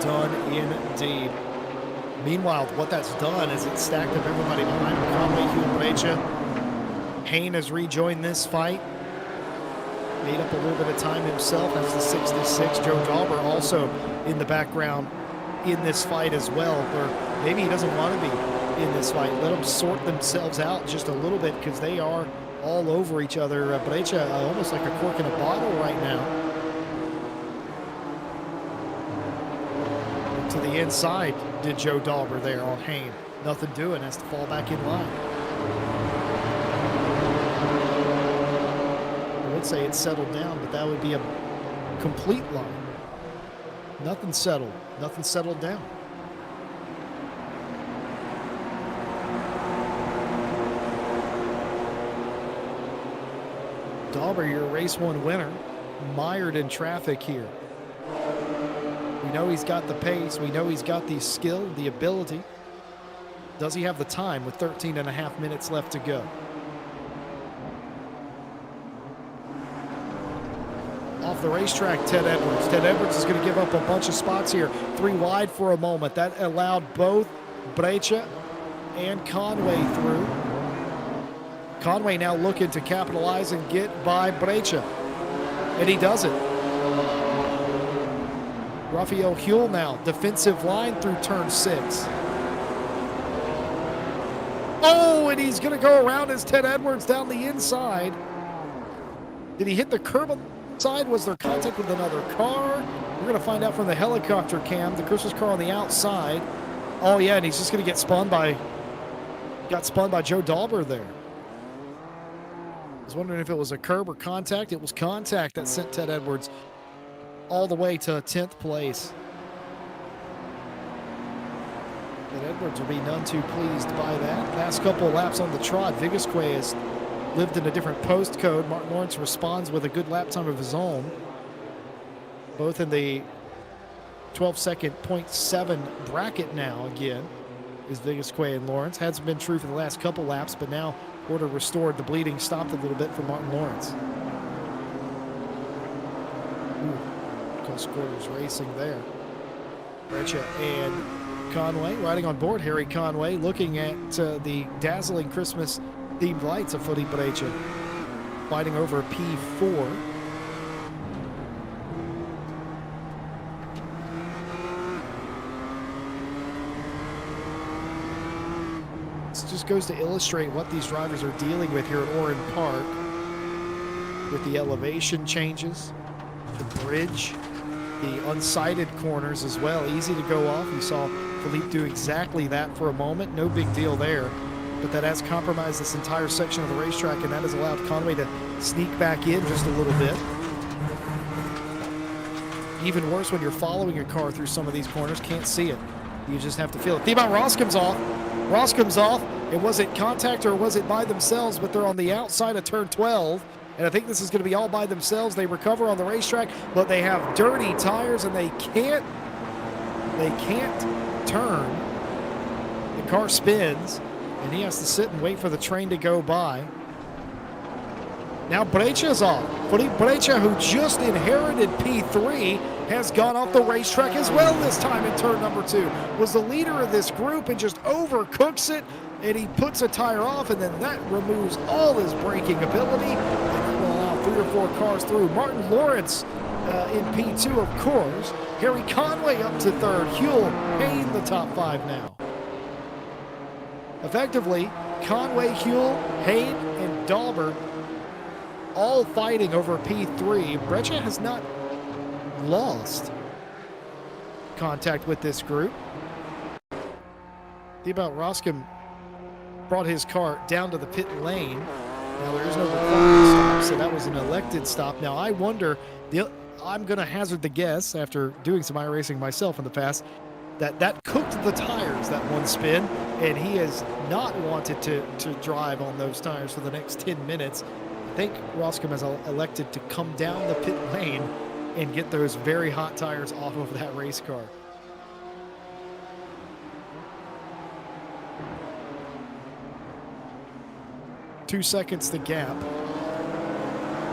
done indeed. Meanwhile, what that's done is it's stacked up everybody behind him. Conway, Huel, Brecha. Hayne has rejoined this fight. Made up a little bit of time himself. That's the 66. Joe Dauber also in the background in this fight as well, where maybe he doesn't want to be in this fight. Let them sort themselves out just a little bit because they are all over each other. Brecha almost like a cork in a bottle right now. To the inside did Joe Dauber there on Hayne. Nothing doing, has to fall back in line. say it's settled down, but that would be a complete lie. Nothing settled. Nothing settled down. Dauber, your race 1 winner, mired in traffic here. We know he's got the pace. We know he's got the skill, the ability. Does he have the time with 13 and a half minutes left to go? Off the racetrack, Ted Edwards. Ted Edwards is going to give up a bunch of spots here. 3 wide for a moment. That allowed both Breccia and Conway through. Conway now looking to capitalize and get by Breccia. And he does it. Rafael Huell now, defensive line through turn 6. Oh, and he's going to go around as Ted Edwards down the inside. Did he hit the curb on the side? Was there contact with another car? We're going to find out from the helicopter cam. The Christmas car on the outside. Oh, yeah, and he's just going to get spun by, got spun by Joe Dauber there. I was wondering if it was a curb or contact. It was contact that sent Ted Edwards all the way to 10th place. And Edwards will be none too pleased by that. Last couple of laps on the trot. Vigasque has lived in a different postcode. Martin Lawrence responds with a good lap time of his own. Both in the 12-second 0.7 bracket now again is Vigasque and Lawrence. Hasn't been true for the last couple laps, but now order restored. The bleeding stopped a little bit for Martin Lawrence. Close quarters racing there. Breccia and Conway riding on board. Harry Conway looking at the dazzling Christmas themed lights of Felipe Breccia, fighting over P4. This just goes to illustrate what these drivers are dealing with here at Oran Park, with the elevation changes, the bridge, the unsighted corners as well. Easy to go off. You saw Felipe do exactly that for a moment. No big deal there. But that has compromised this entire section of the racetrack, and that has allowed Conway to sneak back in just a little bit. Even worse when you're following a car through some of these corners. Can't see it. You just have to feel it. Thibaut Roscom's off. Roscom's off. It wasn't contact or was it by themselves, but they're on the outside of turn 12. And I think this is going to be all by themselves. They recover on the racetrack, but they have dirty tires and they can't turn. The car spins and he has to sit and wait for the train to go by. Now Breccia's off. Felipe Breccia, who just inherited P3, has gone off the racetrack as well this time in turn number 2. Was the leader of this group and just overcooks it, and he puts a tire off, and then that removes all his braking ability, and that will allow 3 or 4 cars through. Martin Lawrence in P2, of course. Harry Conway up to 3rd. Huell, Hayne the top 5 now. Effectively, Conway, Huell, Hayne, and Dauber all fighting over P3. Breccia has not lost contact with this group. Thibaut Roscom brought his car down to the pit lane. Now there is no required stop, so that was an elected stop. Now I wonder, I'm going to hazard the guess, after doing some iRacing myself in the past, that cooked the tires, that one spin, and he has not wanted to drive on those tires for the next 10 minutes. I think Roscom has elected to come down the pit lane and get those very hot tires off of that race car. Two seconds the gap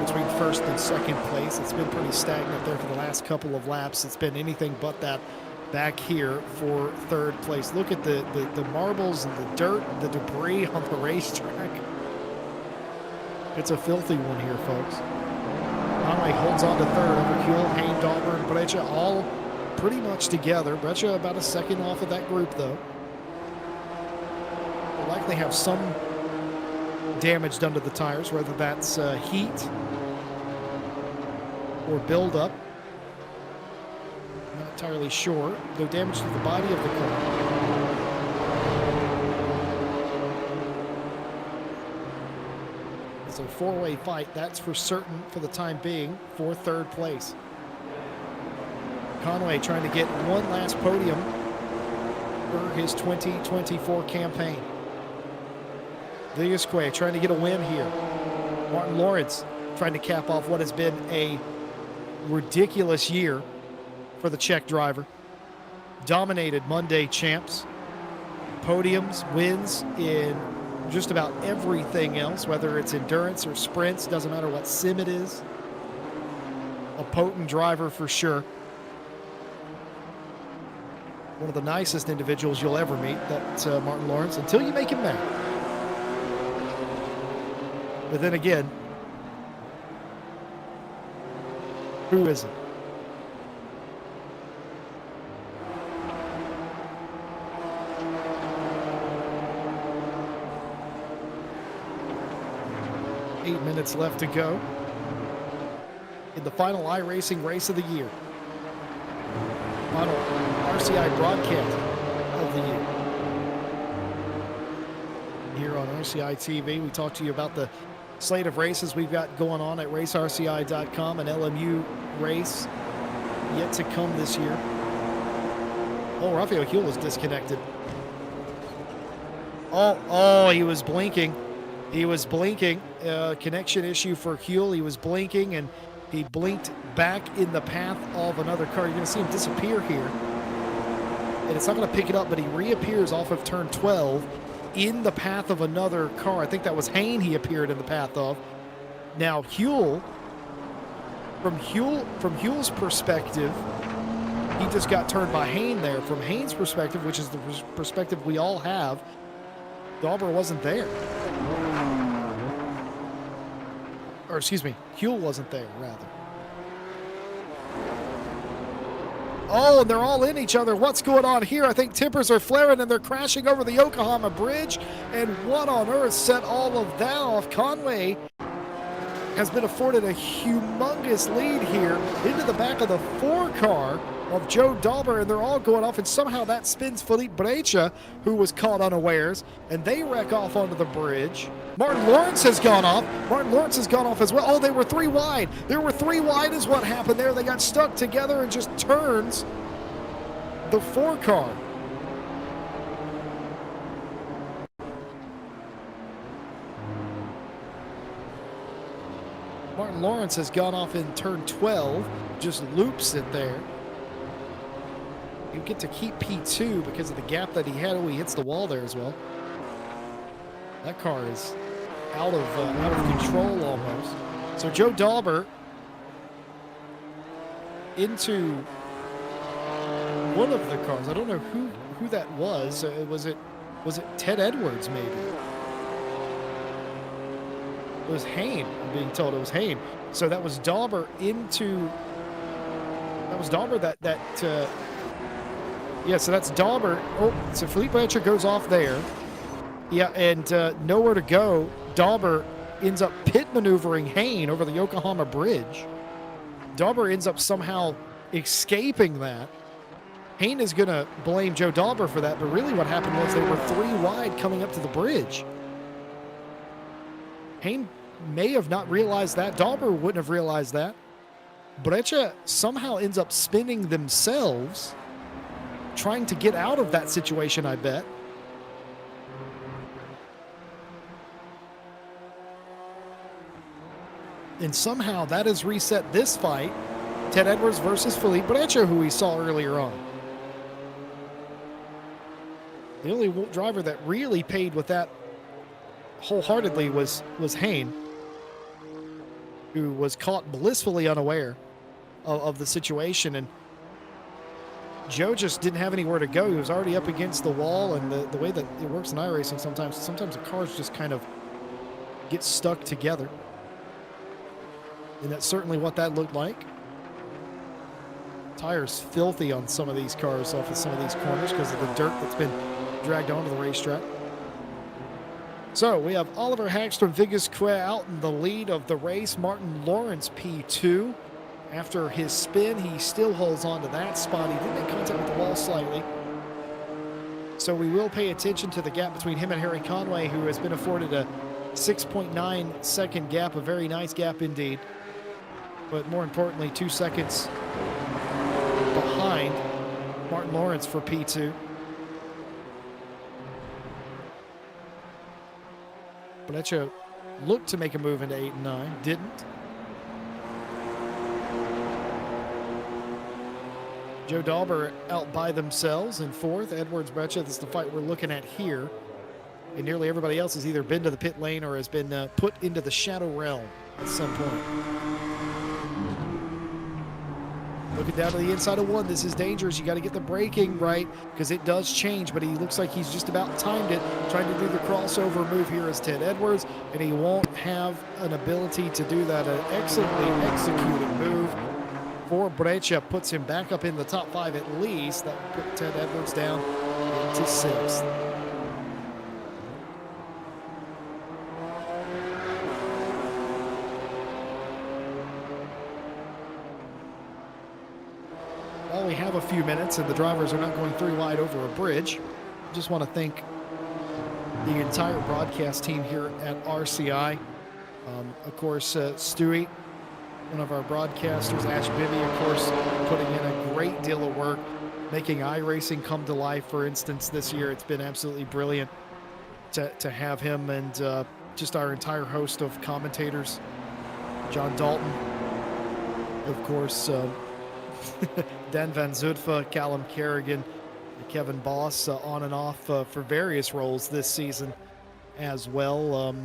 between first and second place. It's been pretty stagnant there for the last couple of laps. It's been anything but that back here for 3rd place. Look at the marbles and the dirt, the debris on the racetrack. It's a filthy one here, folks. Conway holds on to 3rd over Huell, Hayne, Dauber, and Breccia all pretty much together. Breccia about a second off of that group, though. Will likely have some damage done to the tires, whether that's heat or buildup. Not entirely sure. No damage to the body of the car. So So four-way fight, that's for certain for the time being for third place. Conway trying to get one last podium for his 2024 campaign. Vigasquez trying to get a win here. Martin Lawrence trying to cap off what has been a ridiculous year for the Czech driver. Dominated Monday champs. Podiums, wins in just about everything else, whether it's endurance or sprints, doesn't matter what sim it is. A potent driver for sure. One of the nicest individuals you'll ever meet, that Martin Lawrence, until you make him mad. But then again, who isn't? Eight minutes left to go in the final iRacing race of the year. Final RCI broadcast of the year. Here on RCI TV, we talk to you about the slate of races we've got going on at racerci.com, an LMU race yet to come this year. Oh, Raphael Huell was disconnected. Oh, he was blinking. He was blinking. Connection issue for Huell. He was blinking, and he blinked back in the path of another car. You're going to see him disappear here. And it's not going to pick it up, but he reappears off of turn 12 in the path of another car. I think that was Hayne he appeared in the path of. Now, Huell, from Huell's perspective, he just got turned by Hayne there. From Hayne's perspective, which is the perspective we all have, Dauber wasn't there. Or excuse me, Huell wasn't there, rather. Oh, and they're all in each other. What's going on here? I think tempers are flaring and they're crashing over the Yokohama Bridge. And what on earth set all of that off? Conway has been afforded a humongous lead here into the back of the 4 car of Joe Dauber, and they're all going off, and somehow that spins Felipe Brecha, who was caught unawares, and they wreck off onto the bridge. Martin Lawrence has gone off. Martin Lawrence has gone off as well. Oh, they were 3 wide. There were 3 wide is what happened there. They got stuck together and just turns the 4 car. Martin Lawrence has gone off in turn 12, just loops it there. You get to keep P2 because of the gap that he had. Oh, he hits the wall there as well. That car is out of control almost. So Joe Dauber into one of the cars. I don't know who that was. Was it Ted Edwards maybe? It was Hayne. I'm being told it was Hayne. So that was Dauber into. That was Dauber that. Yeah, so that's Dauber. Oh, so Felipe Brecha goes off there. Yeah, and nowhere to go. Dauber ends up pit maneuvering Hayne over the Yokohama Bridge. Dauber ends up somehow escaping that. Hayne is going to blame Joe Dauber for that, but really what happened was they were 3 wide coming up to the bridge. Hayne may have not realized that. Dauber wouldn't have realized that. Brecha somehow ends up spinning themselves, trying to get out of that situation, I bet. And somehow that has reset this fight. Ted Edwards versus Felipe Brecha, who we saw earlier on. The only driver that really paid with that wholeheartedly was Hayne, who was caught blissfully unaware of the situation. And Joe just didn't have anywhere to go. He was already up against the wall, and the way that it works in iRacing sometimes the cars just kind of get stuck together. And that's certainly what that looked like. Tires filthy on some of these cars off of some of these corners because of the dirt that's been dragged onto the racetrack. So we have Oliver Hagstrom Vigasquez out in the lead of the race. Martin Lawrence P2. After his spin, he still holds on to that spot. He did make contact with the wall slightly. So we will pay attention to the gap between him and Harry Conway, who has been afforded a 6.9 second gap, a very nice gap indeed. But more importantly, 2 seconds behind Martin Lawrence for P2. Breccia looked to make a move into 8 and 9, didn't. Joe Dauber out by themselves in 4th. Edwards, Breccia, this is the fight we're looking at here. And nearly everybody else has either been to the pit lane or has been put into the shadow realm at some point. Looking down to the inside of 1. This is dangerous. You got to get the braking right because it does change, but he looks like he's just about timed it, trying to do the crossover move here as Ted Edwards, and he won't have an ability to do that. An excellently executed move for Breccia puts him back up in the top 5 at least. That will put Ted Edwards down into 6th. Well, we have a few minutes and the drivers are not going 3 wide over a bridge. I just want to thank the entire broadcast team here at RCI. Of course, Stewie, one of our broadcasters, Ash Bibby, of course, putting in a great deal of work, making iRacing come to life, for instance, this year. It's been absolutely brilliant to have him, and just our entire host of commentators, John Dalton, of course, Dan Van Zutphen, Callum Kerrigan, Kevin Boss, on and off for various roles this season as well.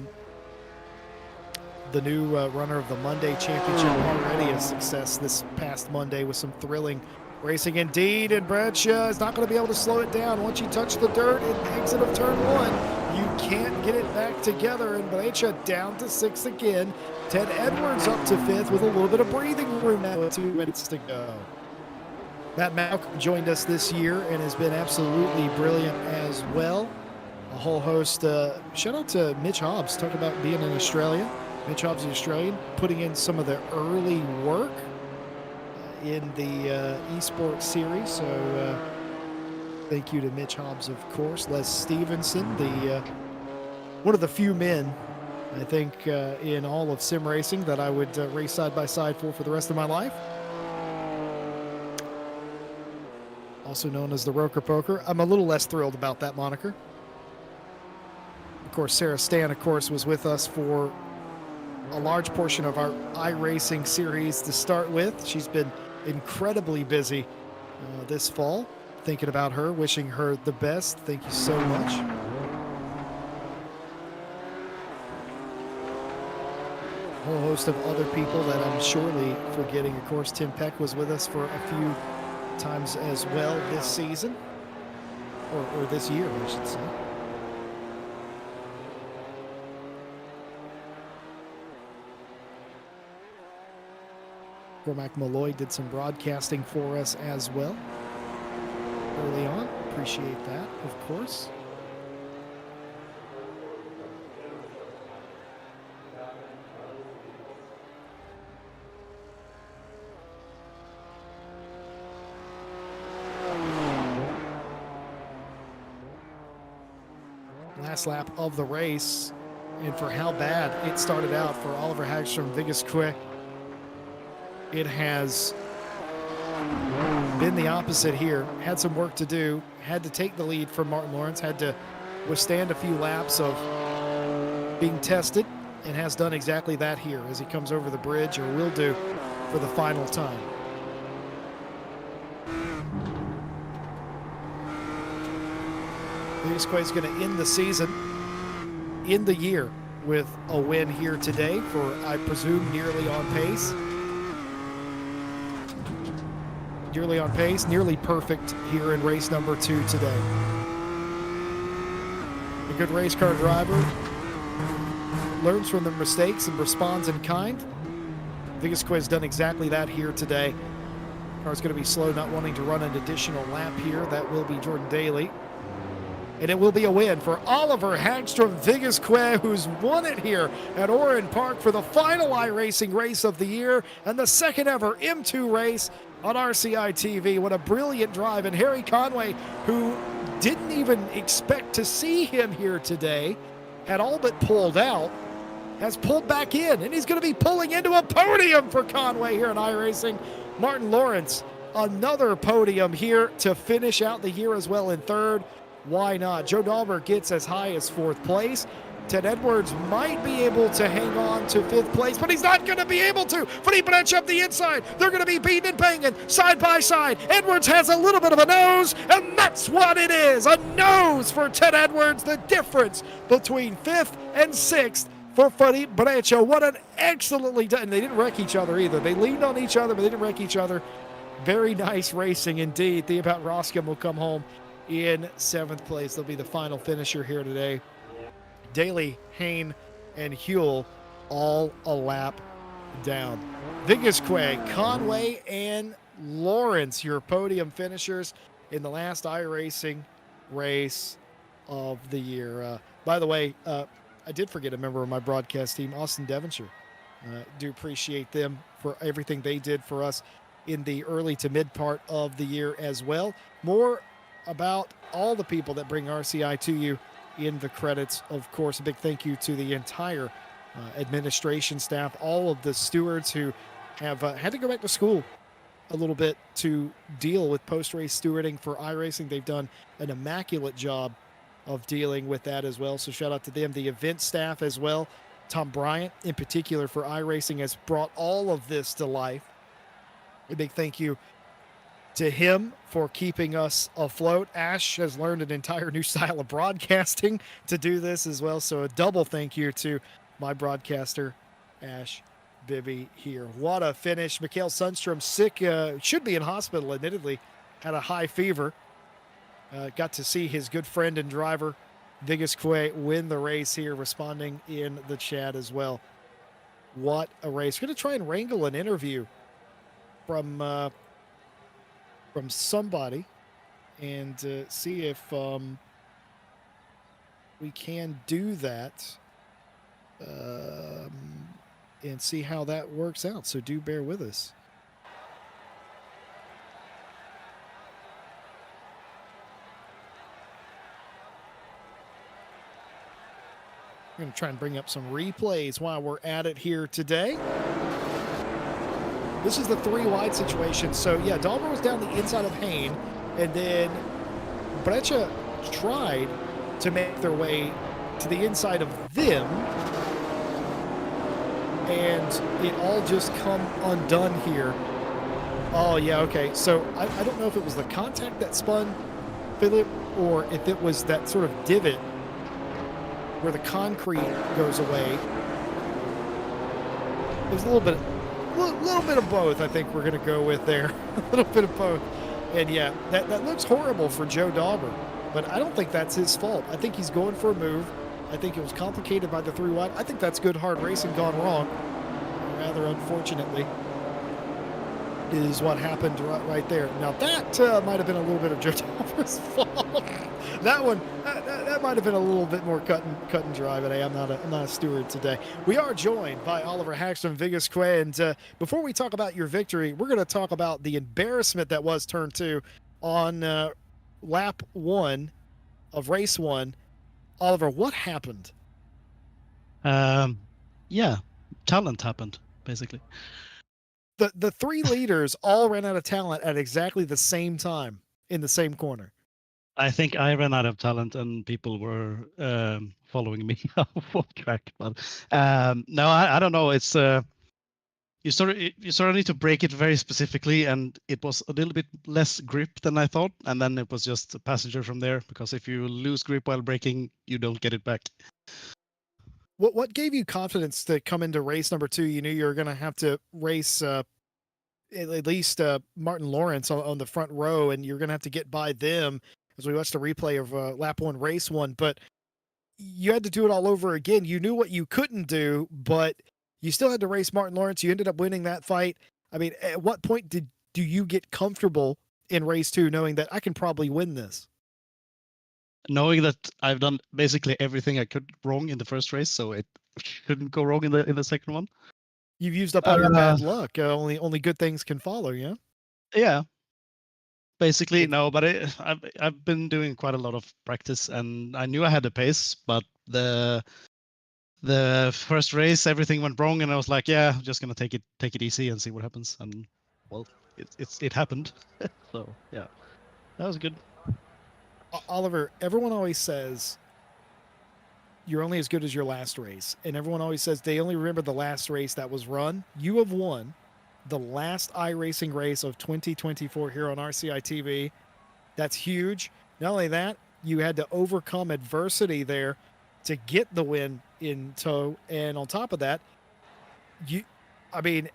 The new runner of the Monday Championship, already a success this past Monday with some thrilling racing indeed. And Breccia is not going to be able to slow it down. Once you touch the dirt at the exit of turn 1, you can't get it back together. And Breccia down to 6th again. Ted Edwards up to 5th with a little bit of breathing room now with 2 minutes to go. Matt Malcolm joined us this year and has been absolutely brilliant as well. A whole host. Shout out to Mitch Hobbs, talk about being in Australia. Mitch Hobbs, the Australian, putting in some of the early work in the esports series. So thank you to Mitch Hobbs, of course. Les Stevenson, the one of the few men, I think, in all of sim racing that I would race side by side for the rest of my life. Also known as the Roker Poker. I'm a little less thrilled about that moniker. Of course, Sarah Stan, of course, was with us for a large portion of our iRacing series to start with. She's been incredibly busy this fall. Thinking about her, wishing her the best. Thank you so much. A whole host of other people that I'm surely forgetting. Of course, Tim Peck was with us for a few times as well this season, or this year, I should say. Cormac Malloy did some broadcasting for us as well early on. Appreciate that, of course. Last lap of the race, and for how bad it started out for Oliver Hagstrom Viggesque, it has been the opposite here. Had some work to do, had to take the lead from Martin Lawrence, had to withstand a few laps of being tested, and has done exactly that here as he comes over the bridge, or will do for the final time. Viggesque is going to end the season, end the year with a win here today for, I presume, nearly on pace. Nearly on pace, nearly perfect here in race number 2 today. A good race car driver learns from their mistakes and responds in kind. Viggesque has done exactly that here today. Car's going to be slow, not wanting to run an additional lap here. That will be Jordan Daly. And it will be a win for Oliver Hagstrom Viggesque, who's won it here at Oran Park for the final iRacing race of the year and the second ever M2 race on RCI TV. What a brilliant drive. And Harry Conway, who didn't even expect to see him here today, had all but pulled out, has pulled back in, and he's going to be pulling into a podium for Conway here in iRacing. Martin Lawrence, another podium here to finish out the year as well in third. Why not? Joe Dahlberg gets as high as fourth place. Ted Edwards might be able to hang on to fifth place, but he's not going to be able to. Philippe Branch up the inside. They're going to be beating and banging side by side. Edwards has a little bit of a nose, and that's what it is. A nose for Ted Edwards. The difference between fifth and sixth for Philippe Branch. What an excellently done. And they didn't wreck each other either. They leaned on each other, but they didn't wreck each other. Very nice racing indeed. Theobald Roscom will come home in seventh place. They'll be the final finisher here today. Daly, Hain, and Huell all a lap down. Vigusque, Conway, and Lawrence, your podium finishers in the last iRacing race of the year. By the way, I did forget a member of my broadcast team, Austin Devonshire. Do appreciate them for everything they did for us in the early to mid part of the year as well. More about all the people that bring RCI to you in the credits. Of course, a big thank you to the entire administration staff, all of the stewards who have had to go back to school a little bit to deal with post-race stewarding for iRacing. They've done an immaculate job of dealing with that as well. So shout out to them. The event staff as well. Tom Bryant, in particular for iRacing, has brought all of this to life. A big thank you to him for keeping us afloat. Ash has learned an entire new style of broadcasting to do this as well. So a double thank you to my broadcaster, Ash Bibby here. What a finish. Mikael Sundstrom sick, should be in hospital, admittedly, had a high fever. Got to see his good friend and driver, Vigusque, win the race here, responding in the chat as well. What a race. We're going to try and wrangle an interview from somebody and see if we can do that and see how that works out. So do bear with us. We're going to try and bring up some replays while we're at it here today. This is the three wide situation. So, yeah, Dahlberg was down the inside of Hain, and then Breccia tried to make their way to the inside of them, and it all just come undone here. Oh, yeah, okay. So I don't know if it was the contact that spun Philip or if it was that sort of divot where the concrete goes away. There's a little bit of both, I think we're going to go with there. A little bit of both. And yeah, that looks horrible for Joe Dahlberg, but I don't think that's his fault. I think he's going for a move. I think it was complicated by the three wide. I think that's good hard racing gone wrong. Rather unfortunately is what happened right there. Now that might have been a little bit of Joe Dahlberg's fault. That one, that might have been a little bit more cut and dry, but hey, I'm not a steward today. We are joined by Oliver Hagstrom, Vigusque, and before we talk about your victory, we're going to talk about the embarrassment that was turn 2 on lap 1 of race 1. Oliver, what happened? Yeah, talent happened, basically. The three leaders all ran out of talent at exactly the same time in the same corner. I think I ran out of talent and people were following me off track. But no, I don't know. It's you sort of need to break it very specifically, and it was a little bit less grip than I thought, and then it was just a passenger from there. Because if you lose grip while braking, you don't get it back. What gave you confidence to come into race number 2? You knew you were going to have to race at least Martin Lawrence on the front row, and you're going to have to get by them as we watched a replay of lap 1, race 1. But you had to do it all over again. You knew what you couldn't do, but you still had to race Martin Lawrence. You ended up winning that fight. I mean, at what point do you get comfortable in race 2 knowing that I can probably win this? Knowing that I've done basically everything I could wrong in the first race, so it shouldn't go wrong in the second one. You've used up all your bad luck. Only good things can follow, yeah? Yeah. Basically, no, but I've been doing quite a lot of practice, and I knew I had the pace, but The first race, everything went wrong, and I was like, yeah, I'm just gonna take it easy and see what happens. And well, it happened. So yeah, that was good. Oliver, everyone always says you're only as good as your last race, and everyone always says they only remember the last race that was run. You have won the last iRacing race of 2024 here on RCI TV. That's huge. Not only that, you had to overcome adversity there to get the win in tow, and on top of that, I mean,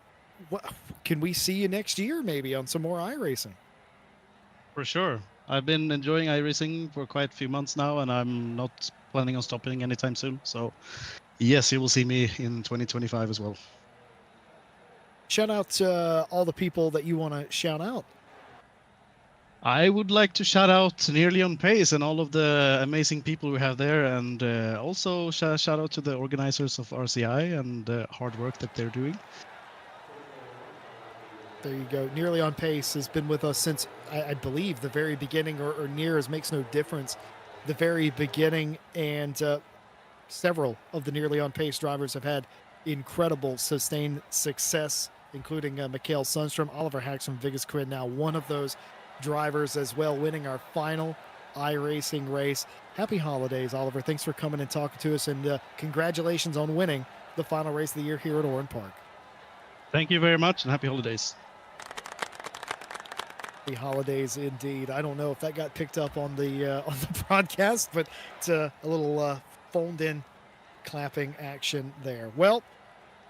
what, can we see you next year maybe on some more iRacing? For sure. I've been enjoying iRacing for quite a few months now, and I'm not planning on stopping anytime soon. So yes, you will see me in 2025 as well. Shout out to all the people that you want to shout out. I would like to shout out Nearly on Pace and all of the amazing people we have there, and also shout out to the organizers of RCI and the hard work that they're doing. There you go. Nearly on Pace has been with us since, I believe, the very beginning, or near as makes no difference, the very beginning. And several of the Nearly on Pace drivers have had incredible sustained success, including Mikhail Sundstrom, Oliver Hacks from Vigus Quinn, now one of those drivers as well, winning our final iRacing race. Happy holidays, Oliver. Thanks for coming and talking to us, and congratulations on winning the final race of the year here at Oran Park. Thank you very much, and happy holidays. Happy holidays indeed. I don't know if that got picked up on the broadcast, but it's a little phoned in clapping action there. Well,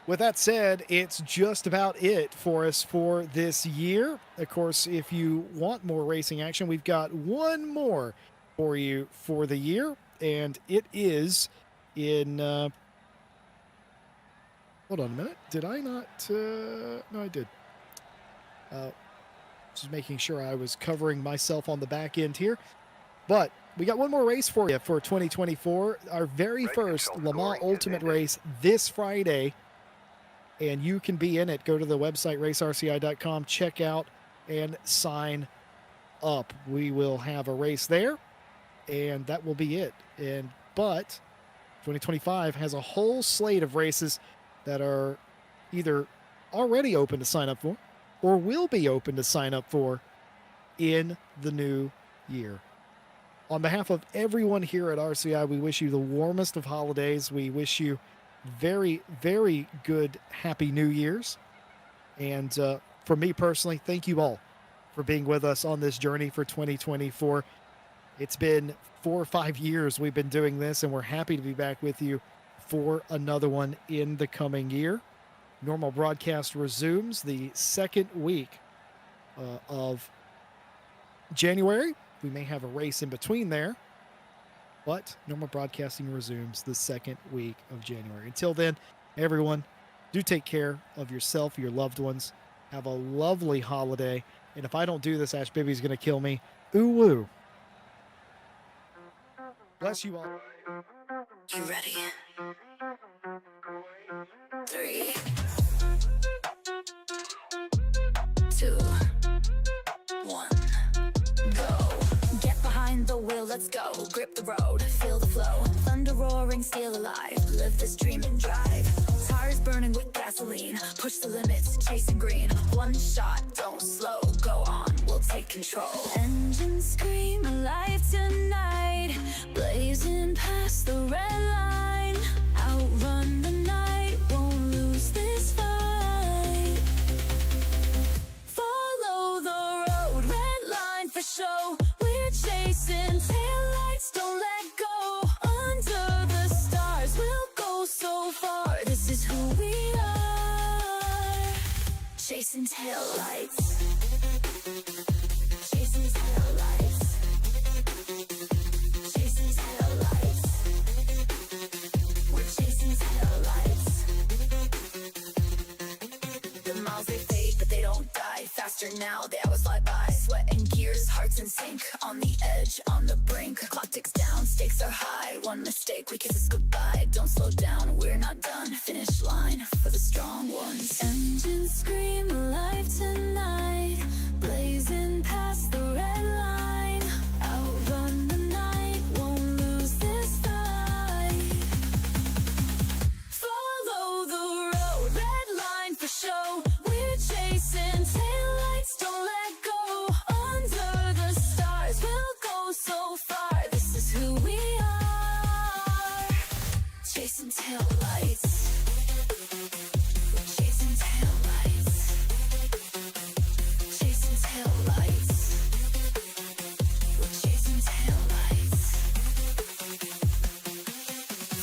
with that said, it's just about it for us for this year. Of course, if you want more racing action, we've got one more for you for the year, and it is in hold on a minute. Did I not? No, I did. Just making sure I was covering myself on the back end here. But we got one more race for you for 2024. Our very first Le Mans Ultimate race this Friday. And you can be in it. Go to the website, racerci.com, check out and sign up. We will have a race there, and that will be it. But 2025 has a whole slate of races that are either already open to sign up for or will be open to sign up for in the new year. On behalf of everyone here at RCI, we wish you the warmest of holidays. We wish you very, very good, happy New Year's. And for me personally, thank you all for being with us on this journey for 2024. It's been 4 or 5 years we've been doing this, and we're happy to be back with you for another one in the coming year. Normal broadcast resumes the second week of January. We may have a race in between there, but normal broadcasting resumes the second week of January. Until then, everyone, do take care of yourself, your loved ones. Have a lovely holiday. And if I don't do this, Ash Bibby's going to kill me. Ooh woo. Bless you all. You ready? 3, 2, 1, go. Get behind the wheel, let's go. Grip the road, feel the flow. Thunder roaring, steel alive. Live this dream and drive. Tires burning with gasoline. Push the limits, chasing green. One shot, don't slow. Go on, we'll take control. Engines scream alive tonight. Blazing past the red line. Outrun the night, won't lose this fight. Follow the road, red line for show. We're chasing taillights, don't let go. Under the stars, we'll go so far. This is who we are. Chasing taillights. Chasing taillights. Chasing taillights. We're chasing taillights. The miles they fade, but they don't die. Faster now, the hours fly by. Sweat and gears, hearts in sync. On the edge, on the brink. Clock ticks down, stakes are high. One mistake, we kiss us goodbye. Don't slow down, we're not done. Finish line for the strong ones. Engines scream alive tonight. Blazing past the red line. Outrun the night, won't lose this fight. We're chasing taillights, don't let go. Under the stars, we'll go so far. This is who we are. Chasing taillights. We're chasing taillights. Chasing taillights. We're chasing taillights.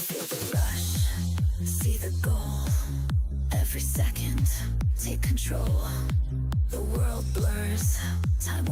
Feel the rush, see the goal. Every second, take control. The world blurs, time